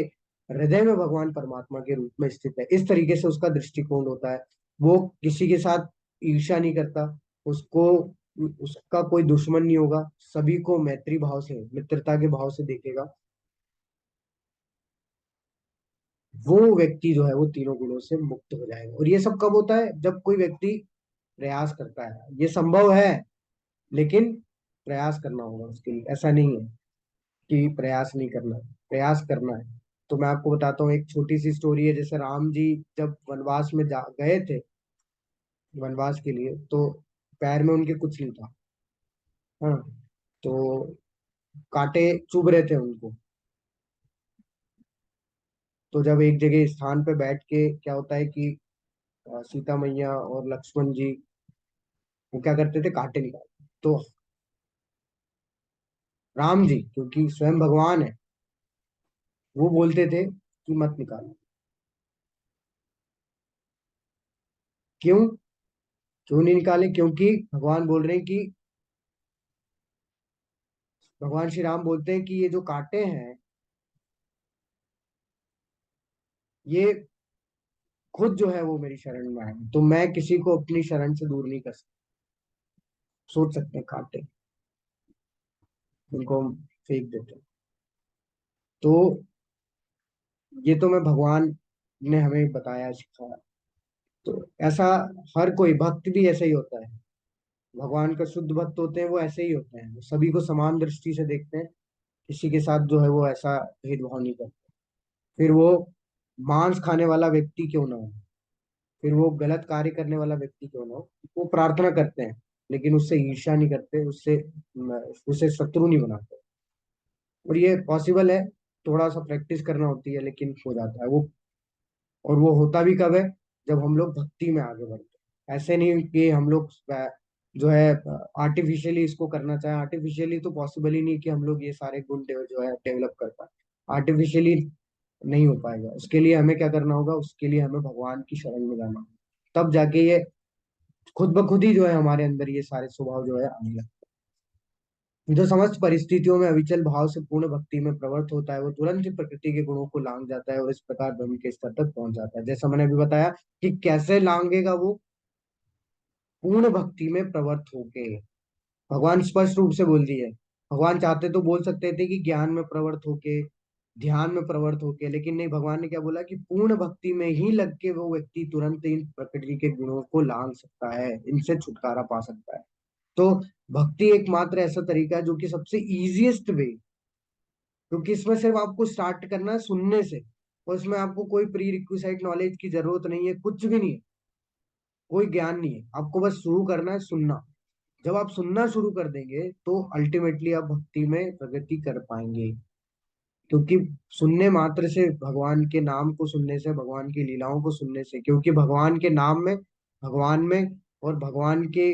[SPEAKER 1] हृदय में भगवान परमात्मा के रूप में स्थित है। इस तरीके से उसका दृष्टिकोण होता है। वो किसी के साथ ईर्ष्या नहीं करता, उसको उसका कोई दुश्मन नहीं होगा, सभी को मैत्री भाव से, मित्रता के भाव से देखेगा। वो व्यक्ति जो है वो तीनों गुणों से मुक्त हो जाएगा। और ये सब कब होता है, जब कोई व्यक्ति प्रयास करता है। ये संभव है, लेकिन प्रयास करना होगा उसके लिए। ऐसा नहीं है कि प्रयास नहीं करना है, प्रयास करना है। तो मैं आपको बताता हूँ, एक छोटी सी स्टोरी है। जैसे राम जी जब वनवास में जा गए थे, वनवास के लिए, तो पैर में उनके कुछ नहीं था। हाँ, तो कांटे चुभ रहे थे उनको। तो जब एक जगह स्थान पे बैठ के क्या होता है कि सीता मैया और लक्ष्मण जी वो क्या करते थे, कांटे निकालते। तो राम जी, क्योंकि स्वयं भगवान है, वो बोलते थे कि मत निकालो। क्यों? क्यों नहीं निकाले? क्योंकि भगवान बोल रहे हैं कि भगवान श्री राम बोलते हैं कि ये जो कांटे हैं ये खुद जो है वो मेरी शरण में आए, तो मैं किसी को अपनी शरण से दूर नहीं कर सकता। सोच सकते हैं कांटे, उनको हम फेंक देते हैं। तो ये तो मैं भगवान ने हमें बताया, सिखाया। तो ऐसा हर कोई भक्त भी ऐसा ही होता है। भगवान का शुद्ध भक्त होते हैं वो ऐसे ही होते हैं, वो सभी को समान दृष्टि से देखते हैं, किसी के साथ जो है वो ऐसा भेदभाव नहीं करते। फिर वो मांस खाने वाला व्यक्ति क्यों ना हो, फिर वो गलत कार्य करने वाला व्यक्ति क्यों ना हो, वो प्रार्थना करते हैं, लेकिन उससे ईर्ष्या नहीं करते, उससे उसे शत्रु नहीं बनाते। और ये पॉसिबल है, थोड़ा सा प्रैक्टिस करना होती है, लेकिन हो जाता है वो। और वो होता भी कब है, जब हम लोग भक्ति में आगे बढ़ते हैं। ऐसे नहीं कि हम लोग जो है आर्टिफिशियली इसको करना चाहें। आर्टिफिशियली तो पॉसिबल ही नहीं कि हम लोग ये सारे गुण जो है डेवलप कर पाए। आर्टिफिशियली नहीं हो पाएगा। उसके लिए हमें क्या करना होगा, उसके लिए हमें भगवान की शरण में जाना होगा। तब जाके ये खुद ब खुद ही जो है हमारे अंदर ये सारे स्वभाव जो है आने लगते हैं। जो समस्त परिस्थितियों में अविचल भाव से पूर्ण भक्ति में प्रवृत्त होता है, वो तुरंत ही प्रकृति के गुणों को लांग जाता है और इस प्रकार ब्रह्म के स्तर तक पहुंच जाता है। जैसा मैंने अभी बताया कि कैसे लांगेगा वो, पूर्ण भक्ति में प्रवृत्त होके। भगवान स्पष्ट रूप से बोल दिए। भगवान चाहते तो बोल सकते थे कि ज्ञान में प्रवृत्त होके, ध्यान में प्रवृत्त होके, लेकिन नहीं, भगवान ने क्या बोला कि पूर्ण भक्ति में ही लग के वो व्यक्ति तुरंत इन प्रकृति के गुणों को लांग सकता है, इनसे छुटकारा पा सकता है। तो भक्ति एकमात्र ऐसा तरीका है जो कि सबसे इजीएस्ट वे, क्योंकि इसमें सिर्फ आपको स्टार्ट करना है सुनने से, और इसमें आपको कोई प्री रिक्विसाइट नॉलेज की जरूरत नहीं है, कुछ भी नहीं है, कोई ज्ञान नहीं है। आपको बस शुरू करना है सुनना। जब आप सुनना शुरू कर देंगे तो अल्टीमेटली आप भक्ति में प्रगति कर पाएंगे। क्योंकि सुनने मात्र से, भगवान के नाम को सुनने से, भगवान की लीलाओं को सुनने से, क्योंकि भगवान के नाम में, भगवान में और भगवान के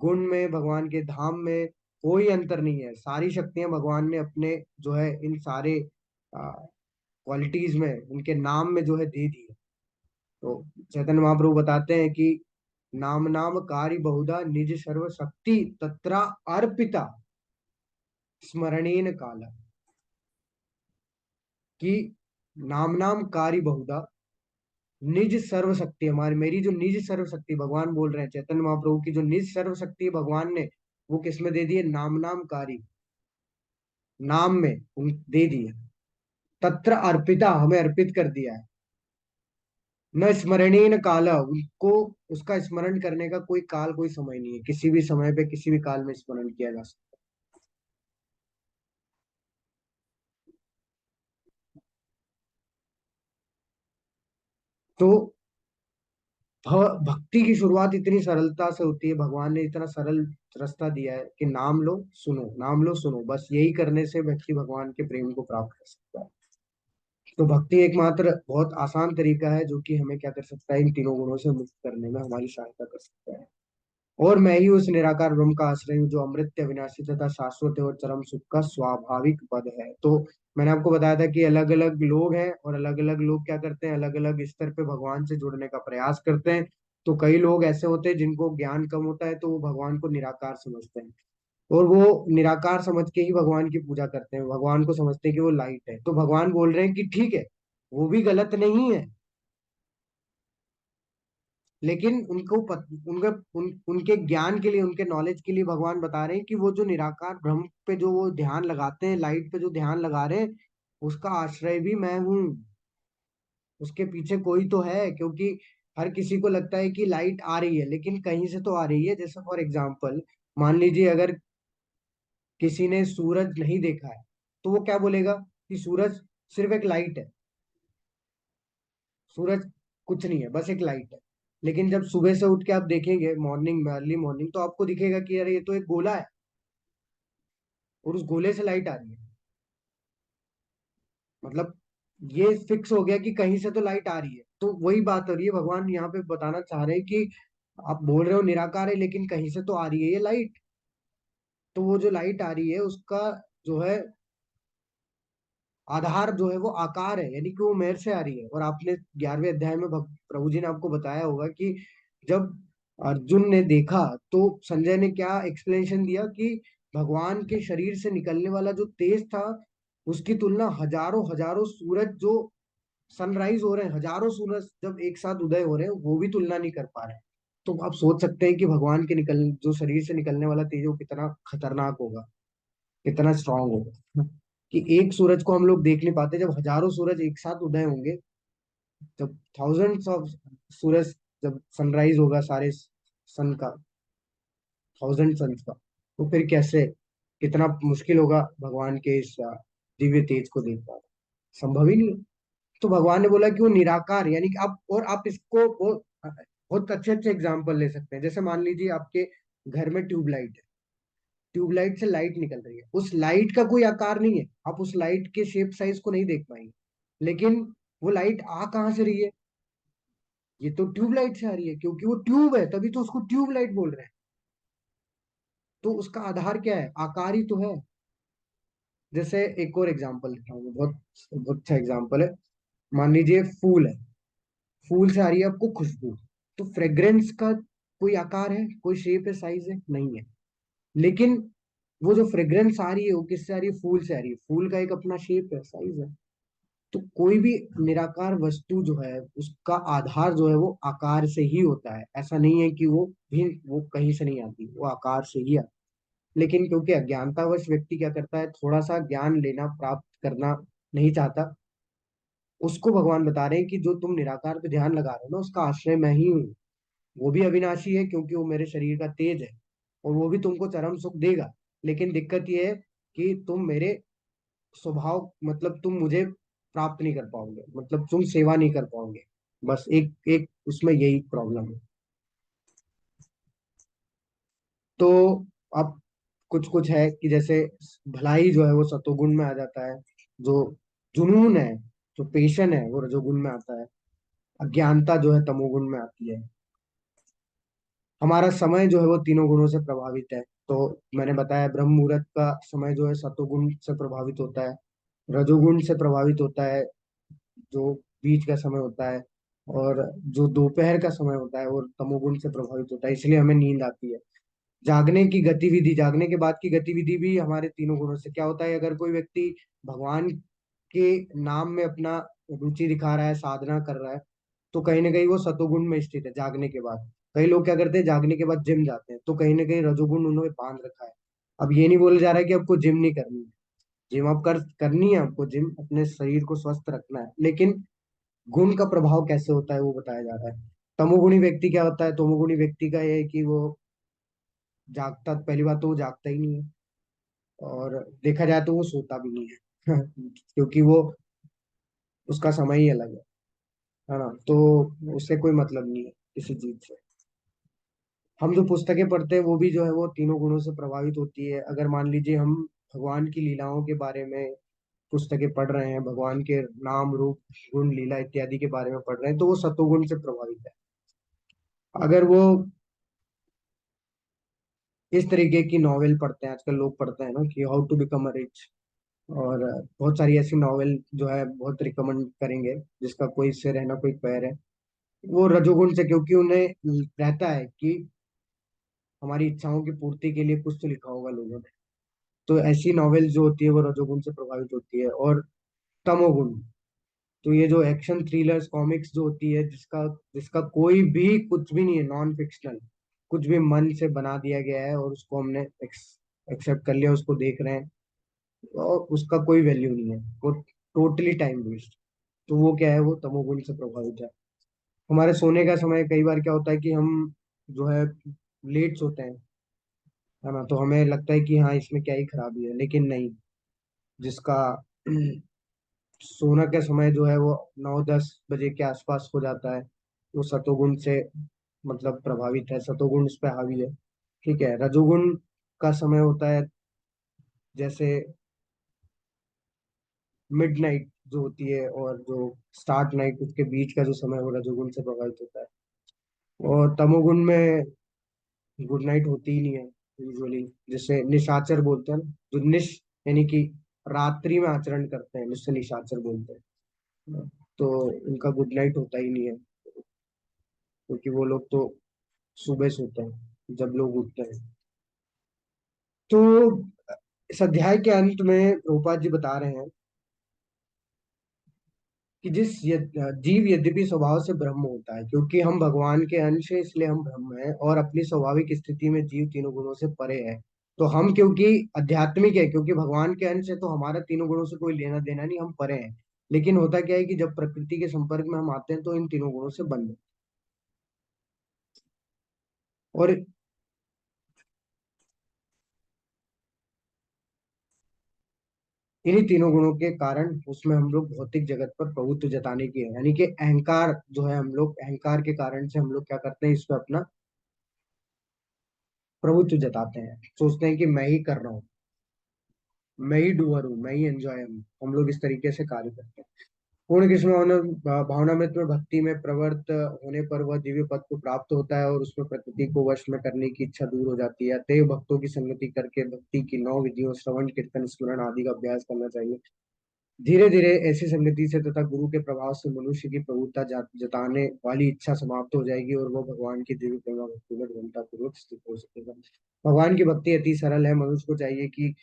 [SPEAKER 1] गुण में, भगवान के धाम में कोई अंतर नहीं है। सारी शक्तियां भगवान ने अपने जो है इन सारे क्वालिटीज में, उनके नाम में जो है दे दी है। तो चैतन्य महाप्रभु बताते हैं कि नाम नाम कार्य बहुधा निज सर्व शक्ति तत्रा अर्पिता स्मरणेन काल, कि नाम नाम कार्य बहुधा निज सर्व शक्ति, हमारी मेरी जो निज सर्व शक्ति, भगवान बोल रहे हैं चैतन्य महाप्रभु की जो निज सर्व शक्ति भगवान ने वो किस में दे दी है, नाम नाम कारी, नाम में उन दे दी है। तत्र अर्पिता, हमें अर्पित कर दिया है। न स्मरणीन काल, उनको उसका स्मरण करने का कोई काल, कोई समय नहीं है। किसी भी समय पे, किसी भी काल में स्मरण किया जा सकता है। तो भक्ति की शुरुआत इतनी सरलता से होती है। भगवान ने इतना सरल रास्ता दिया है कि नाम लो सुनो, नाम लो सुनो, बस यही करने से व्यक्ति भगवान के प्रेम को प्राप्त कर सकता है। तो भक्ति एकमात्र बहुत आसान तरीका है जो कि हमें क्या कर सकता है, इन तीनों गुणों से मुक्त करने में हमारी सहायता कर सकता है। और मैं ही उस निराकार ब्रह्म का आश्रय हूँ जो अमृत अविनाशी तथा शाश्वत है और चरम सुख का स्वाभाविक पद है। तो मैंने आपको बताया था कि अलग अलग लोग हैं, और अलग अलग लोग क्या करते हैं, अलग अलग स्तर पे भगवान से जुड़ने का प्रयास करते हैं। तो कई लोग ऐसे होते हैं जिनको ज्ञान कम होता है, तो वो भगवान को निराकार समझते हैं, और वो निराकार समझ के ही भगवान की पूजा करते हैं। भगवान को समझते हैं कि वो लाइट है। तो भगवान बोल रहे हैं कि ठीक है, वो भी गलत नहीं है, लेकिन उनके उनके ज्ञान के लिए, उनके नॉलेज के लिए भगवान बता रहे हैं कि वो जो निराकार ब्रह्म पे जो वो ध्यान लगाते हैं, लाइट पे जो ध्यान लगा रहे हैं, उसका आश्रय भी मैं हूँ। उसके पीछे कोई तो है, क्योंकि हर किसी को लगता है कि लाइट आ रही है, लेकिन कहीं से तो आ रही है। जैसे फॉर एग्जाम्पल, मान लीजिए अगर किसी ने सूरज नहीं देखा है, तो वो क्या बोलेगा कि सूरज सिर्फ एक लाइट है, सूरज कुछ नहीं है, बस एक लाइट है। लेकिन जब सुबह से उठ के आप देखेंगे, मॉर्निंग में, अर्ली मॉर्निंग, तो आपको दिखेगा कि यार ये तो एक गोला है, और उस गोले से लाइट आ रही है। मतलब ये फिक्स हो गया कि कहीं से तो लाइट आ रही है। तो वही बात हो रही है, भगवान यहाँ पे बताना चाह रहे हैं कि आप बोल रहे हो निराकार है, लेकिन कहीं से तो आ रही है ये लाइट। तो वो जो लाइट आ रही है उसका जो है आधार जो है वो आकार है, यानी कि वो मेर से आ रही है। और आपने 11वें अध्याय में प्रभु जी ने आपको बताया होगा कि जब अर्जुन ने देखा, तो संजय ने क्या एक्सप्लेनेशन दिया कि भगवान के शरीर से निकलने वाला जो तेज था, उसकी तुलना हजारों हजारों सूरज जो सनराइज हो रहे हैं, हजारों सूरज जब एक साथ उदय हो रहे हैं, वो भी तुलना नहीं कर पा रहे हैं। तो आप सोच सकते हैं कि भगवान के निकल जो शरीर से निकलने वाला तेज वो कितना खतरनाक होगा, कितना स्ट्रांग होगा। कि एक सूरज को हम लोग देख नहीं पाते, जब हजारों सूरज एक साथ उदय होंगे, जब थाउजेंड्स ऑफ सूरज, जब सनराइज होगा सारे सन का, थाउजेंड सन्स का, तो फिर कैसे, कितना मुश्किल होगा भगवान के इस दिव्य तेज को देख पाना, संभव ही नहीं है। तो भगवान ने बोला कि वो निराकार, यानी कि आप, और आप इसको बहुत अच्छे अच्छे एग्जाम्पल ले सकते हैं। जैसे मान लीजिए आपके घर में ट्यूबलाइट है, ट्यूबलाइट से लाइट निकल रही है, उस लाइट का कोई आकार नहीं है, आप उस लाइट के शेप साइज को नहीं देख पाएंगे, लेकिन वो लाइट आ कहाँ से रही है? ये तो ट्यूबलाइट से आ रही है, क्योंकि वो ट्यूब है, तभी तो उसको ट्यूबलाइट बोल रहे हैं। तो उसका आधार क्या है? आकार ही तो है। जैसे एक और एग्जांपल देता हूँ, बहुत बहुत अच्छा एग्जांपल है। मान लीजिए फूल है, फूल से आ रही है आपको खुशबू, तो फ्रेग्रेंस का कोई आकार है, कोई शेप है, साइज है? नहीं है। लेकिन वो जो फ्रेग्रेंस आ रही है वो किससे आ रही है? फूल से आ रही है, फूल का एक अपना शेप है, साइज है। तो कोई भी निराकार वस्तु जो है, उसका आधार जो है वो आकार से ही होता है। ऐसा नहीं है कि वो कहीं से नहीं आती, वो आकार से ही आती है। लेकिन क्योंकि अज्ञानतावश व्यक्ति क्या करता है, थोड़ा सा ज्ञान लेना, प्राप्त करना नहीं चाहता, उसको भगवान बता रहे हैं कि जो तुम निराकार पे ध्यान लगा रहे हो ना, उसका आश्रय मैं ही हूँ। वो भी अविनाशी है, क्योंकि वो मेरे शरीर का तेज है, और वो भी तुमको चरम सुख देगा। लेकिन दिक्कत ये है कि तुम मेरे स्वभाव, मतलब तुम मुझे प्राप्त नहीं कर पाओगे, मतलब तुम सेवा नहीं कर पाओगे। बस एक एक उसमें यही प्रॉब्लम है। तो अब कुछ कुछ है कि जैसे भलाई जो है वो सतोगुण में आ जाता है, जो जुनून है, जो पेशन है, वो रजोगुण में आता है, अज्ञानता जो है तमोगुण में आती है। हमारा समय जो है वो तीनों गुणों से प्रभावित है। तो मैंने बताया ब्रह्म मुहूर्त का समय जो है सतोगुण से प्रभावित होता है, रजोगुण से प्रभावित होता है जो बीच का समय होता है, और जो दोपहर का समय होता है वो तमोगुण से प्रभावित होता है, इसलिए हमें नींद आती है। जागने की गतिविधि, जागने के बाद की गतिविधि भी हमारे तीनों गुणों से। क्या होता है, अगर कोई व्यक्ति भगवान के नाम में अपना रुचि दिखा रहा है, साधना कर रहा है, तो कहीं ना कहीं वो सतोगुण में स्थित है जागने के बाद। कई लोग क्या करते हैं, जागने के बाद जिम जाते हैं, तो कहीं ना कहीं रजोगुण उन्होंने बांध रखा है। अब ये नहीं बोला जा रहा है कि आपको जिम नहीं करनी है, जिम आप करनी है, आपको जिम अपने शरीर को स्वस्थ रखना है, लेकिन गुण का प्रभाव कैसे होता है वो बताया जा रहा है। तमोगुणी व्यक्ति क्या होता है? तमोगुणी व्यक्ति का ये है कि वो जागता, पहली बात तो वो जागता ही नहीं है, और देखा जाए तो वो सोता भी नहीं है क्योंकि वो, उसका समय ही अलग है ना? तो उससे कोई मतलब नहीं है किसी चीज से। हम जो पुस्तकें पढ़ते हैं वो भी जो है वो तीनों गुणों से प्रभावित होती है। अगर मान लीजिए हम भगवान की लीलाओं के बारे में पुस्तकें पढ़ रहे हैं, भगवान के नाम रूप गुण लीला इत्यादि के बारे में पढ़ रहे हैं, तो वो सतोगुण से प्रभावित है। अगर वो इस तरीके की नॉवेल पढ़ते हैं, आजकल लोग पढ़ते हैं ना, कि how to become a rich, और बहुत सारी ऐसी नॉवेल जो है बहुत रिकमेंड करेंगे, जिसका कोई सिर है ना कोई पैर है, वो रजोगुण से, क्योंकि उन्हें रहता है कि हमारी इच्छाओं की पूर्ति के लिए कुछ तो लिखा होगा लोगों ने। तो ऐसी नॉवेल जो होती है वो रजोगुण से प्रभावित होती है। और तमोगुण, तो ये जो एक्शन थ्रिलर्स कॉमिक्स जो होती है, जिसका जिसका कोई भी कुछ भी नहीं है, नॉन फिक्शनल, कुछ भी मन से बना दिया गया है और उसको हमने एक्सेप्ट कर लिया, उसको देख रहे हैं, और उसका कोई वैल्यू नहीं है, वो टोटली टाइम वेस्ट। तो वो क्या है, वो तमोगुण से प्रभावित है। हमारे सोने का समय, कई बार क्या होता है कि हम जो है लेट सोते हैं, है ना, तो हमें लगता है कि हाँ इसमें क्या ही खराबी है, लेकिन नहीं। जिसका सोना का समय जो है वो 9-10 बजे के आसपास हो जाता है, वो सतोगुण से मतलब प्रभावित है, सतोगुण उस पर हावी है। ठीक है, रजोगुण का समय होता है जैसे मिड नाइट जो होती है, और जो स्टार्ट नाइट, उसके बीच का जो समय, वो रजोगुण से प्रभावित होता है। और तमोगुण में गुड नाइट होती ही नहीं है यूजुअली, जिसे निशाचर बोलते हैं ना, जो यानी कि रात्रि में आचरण करते हैं, जिससे निशाचर बोलते हैं। तो उनका गुड नाइट होता ही नहीं है, क्योंकि वो लोग तो सुबह सोते हैं जब लोग उठते हैं। तो इस अध्याय के अंत में प्रभुपाद जी बता रहे हैं कि जीव यद्यपि स्वभाव से ब्रह्म होता है, क्योंकि हम भगवान के अंश हैं इसलिए हम ब्रह्म हैं, और अपनी स्वाभाविक स्थिति में जीव तीनों गुणों से परे है। तो हम क्योंकि आध्यात्मिक है, क्योंकि भगवान के अंश है, तो हमारा तीनों गुणों से कोई लेना देना नहीं, हम परे हैं। लेकिन होता क्या है कि जब प्रकृति के संपर्क में हम आते हैं तो इन तीनों गुणों से बंध हैं। और इन्हीं तीनों गुणों के कारण उसमें हम लोग भौतिक जगत पर प्रभुत्व जताने की है, यानी कि अहंकार जो है, हम लोग अहंकार के कारण से हम लोग क्या करते हैं, इस पे अपना प्रभुत्व जताते हैं, सोचते हैं कि मैं ही कर रहा हूँ, मैं ही डूअर हूँ, मैं ही एंजॉय हूँ। हम लोग इस तरीके से कार्य करते हैं। पूर्ण कृष्ण भावनामृत में भक्ति में प्रवृत्त होने पर वह दिव्य पद को प्राप्त होता है, और उसमें प्रकृति को वश में करने की इच्छा दूर हो जाती है। अतएव भक्तों की संगति करके भक्ति की 9 विधियों श्रवण कीर्तन स्मरण आदि का अभ्यास करना चाहिए। धीरे धीरे ऐसी संगति से तथा गुरु के प्रभाव से मनुष्य की प्रभुता जताने वाली इच्छा समाप्त हो जाएगी, और वह भगवान की दिव्य प्रेमा भक्ति में गहनता पूर्वक स्थित हो सकेगा। भगवान की भक्ति अति सरल है। मनुष्य को चाहिए कि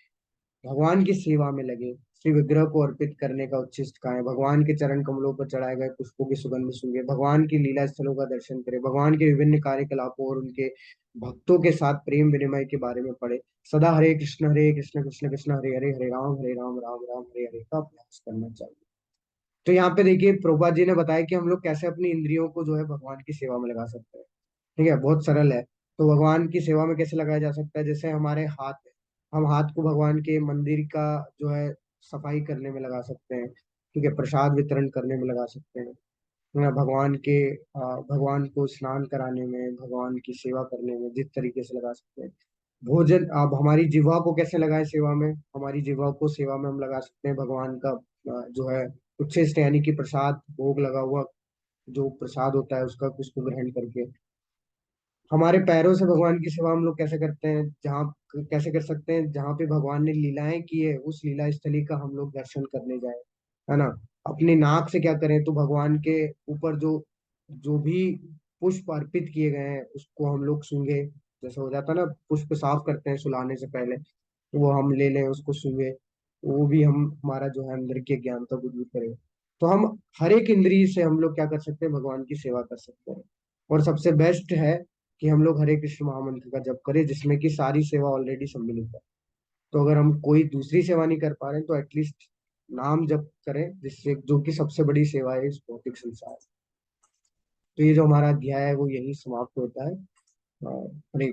[SPEAKER 1] भगवान की सेवा में लगे, श्री विग्रह को अर्पित करने का उच्छिष्ट खाएं, भगवान के चरण कमलों पर चढ़ाए गए पुष्पों की सुगंध सूंघे, भगवान की लीला स्थलों का दर्शन करे, भगवान के विभिन्न कार्यकलापों और उनके भक्तों के साथ प्रेम विनिमय के बारे में पढ़े, सदा हरे कृष्ण कृष्ण कृष्ण हरे हरे, हरे राम राम राम हरे हरे का अभ्यास करना चाहिए। तो यहाँ पे देखिए प्रभुपाद जी ने बताया कि हम लोग कैसे अपनी इंद्रियों को जो है भगवान की सेवा में लगा सकते हैं। ठीक है, बहुत सरल है। तो भगवान की सेवा में कैसे लगाया जा सकता है, जैसे हमारे हाथ है, हम हाथ को भगवान के मंदिर का जो है सफाई करने में लगा सकते हैं। ठीक है, प्रसाद वितरण करने में लगा सकते हैं, है ना, भगवान को स्नान कराने में, भगवान की सेवा करने में जिस तरीके से लगा सकते हैं। भोजन, अब हमारी जिह्वा को कैसे लगाएं सेवा में, हमारी जिह्वा को सेवा में हम लगा सकते हैं भगवान का जो है उच्छिष्ट, यानी कि प्रसाद, भोग लगा हुआ जो प्रसाद होता है उसका, उसको ग्रहण करके। हमारे पैरों से भगवान की सेवा हम लोग कैसे करते हैं, जहाँ कैसे कर सकते हैं, जहाँ पे भगवान ने लीलाएं की है उस लीला स्थली का हम लोग दर्शन करने जाए, है ना। अपनी नाक से क्या करें, तो भगवान के ऊपर जो जो भी पुष्प अर्पित किए गए हैं उसको हम लोग सूंघे, जैसे हो जाता है ना, पुष्प साफ करते हैं सुलाने से पहले, तो वो हम ले लें उसको सूंघे, वो भी हम हमारा जो है अंदर के ज्ञानता को दूर करें। तो हम हर एक इंद्रिय से हम लोग क्या कर सकते हैं, भगवान की सेवा कर सकते हैं। और सबसे बेस्ट है कि हम लोग हरे कृष्ण महामंत्र का जप करें, जिसमें कि सारी सेवा ऑलरेडी सम्मिलित है। तो अगर हम कोई दूसरी सेवा नहीं कर पा रहे हैं तो एटलीस्ट नाम जप करें, जिससे जो कि सबसे बड़ी सेवा है इस भौतिक संसार। तो ये जो हमारा अध्याय है वो यही समाप्त होता है। हरे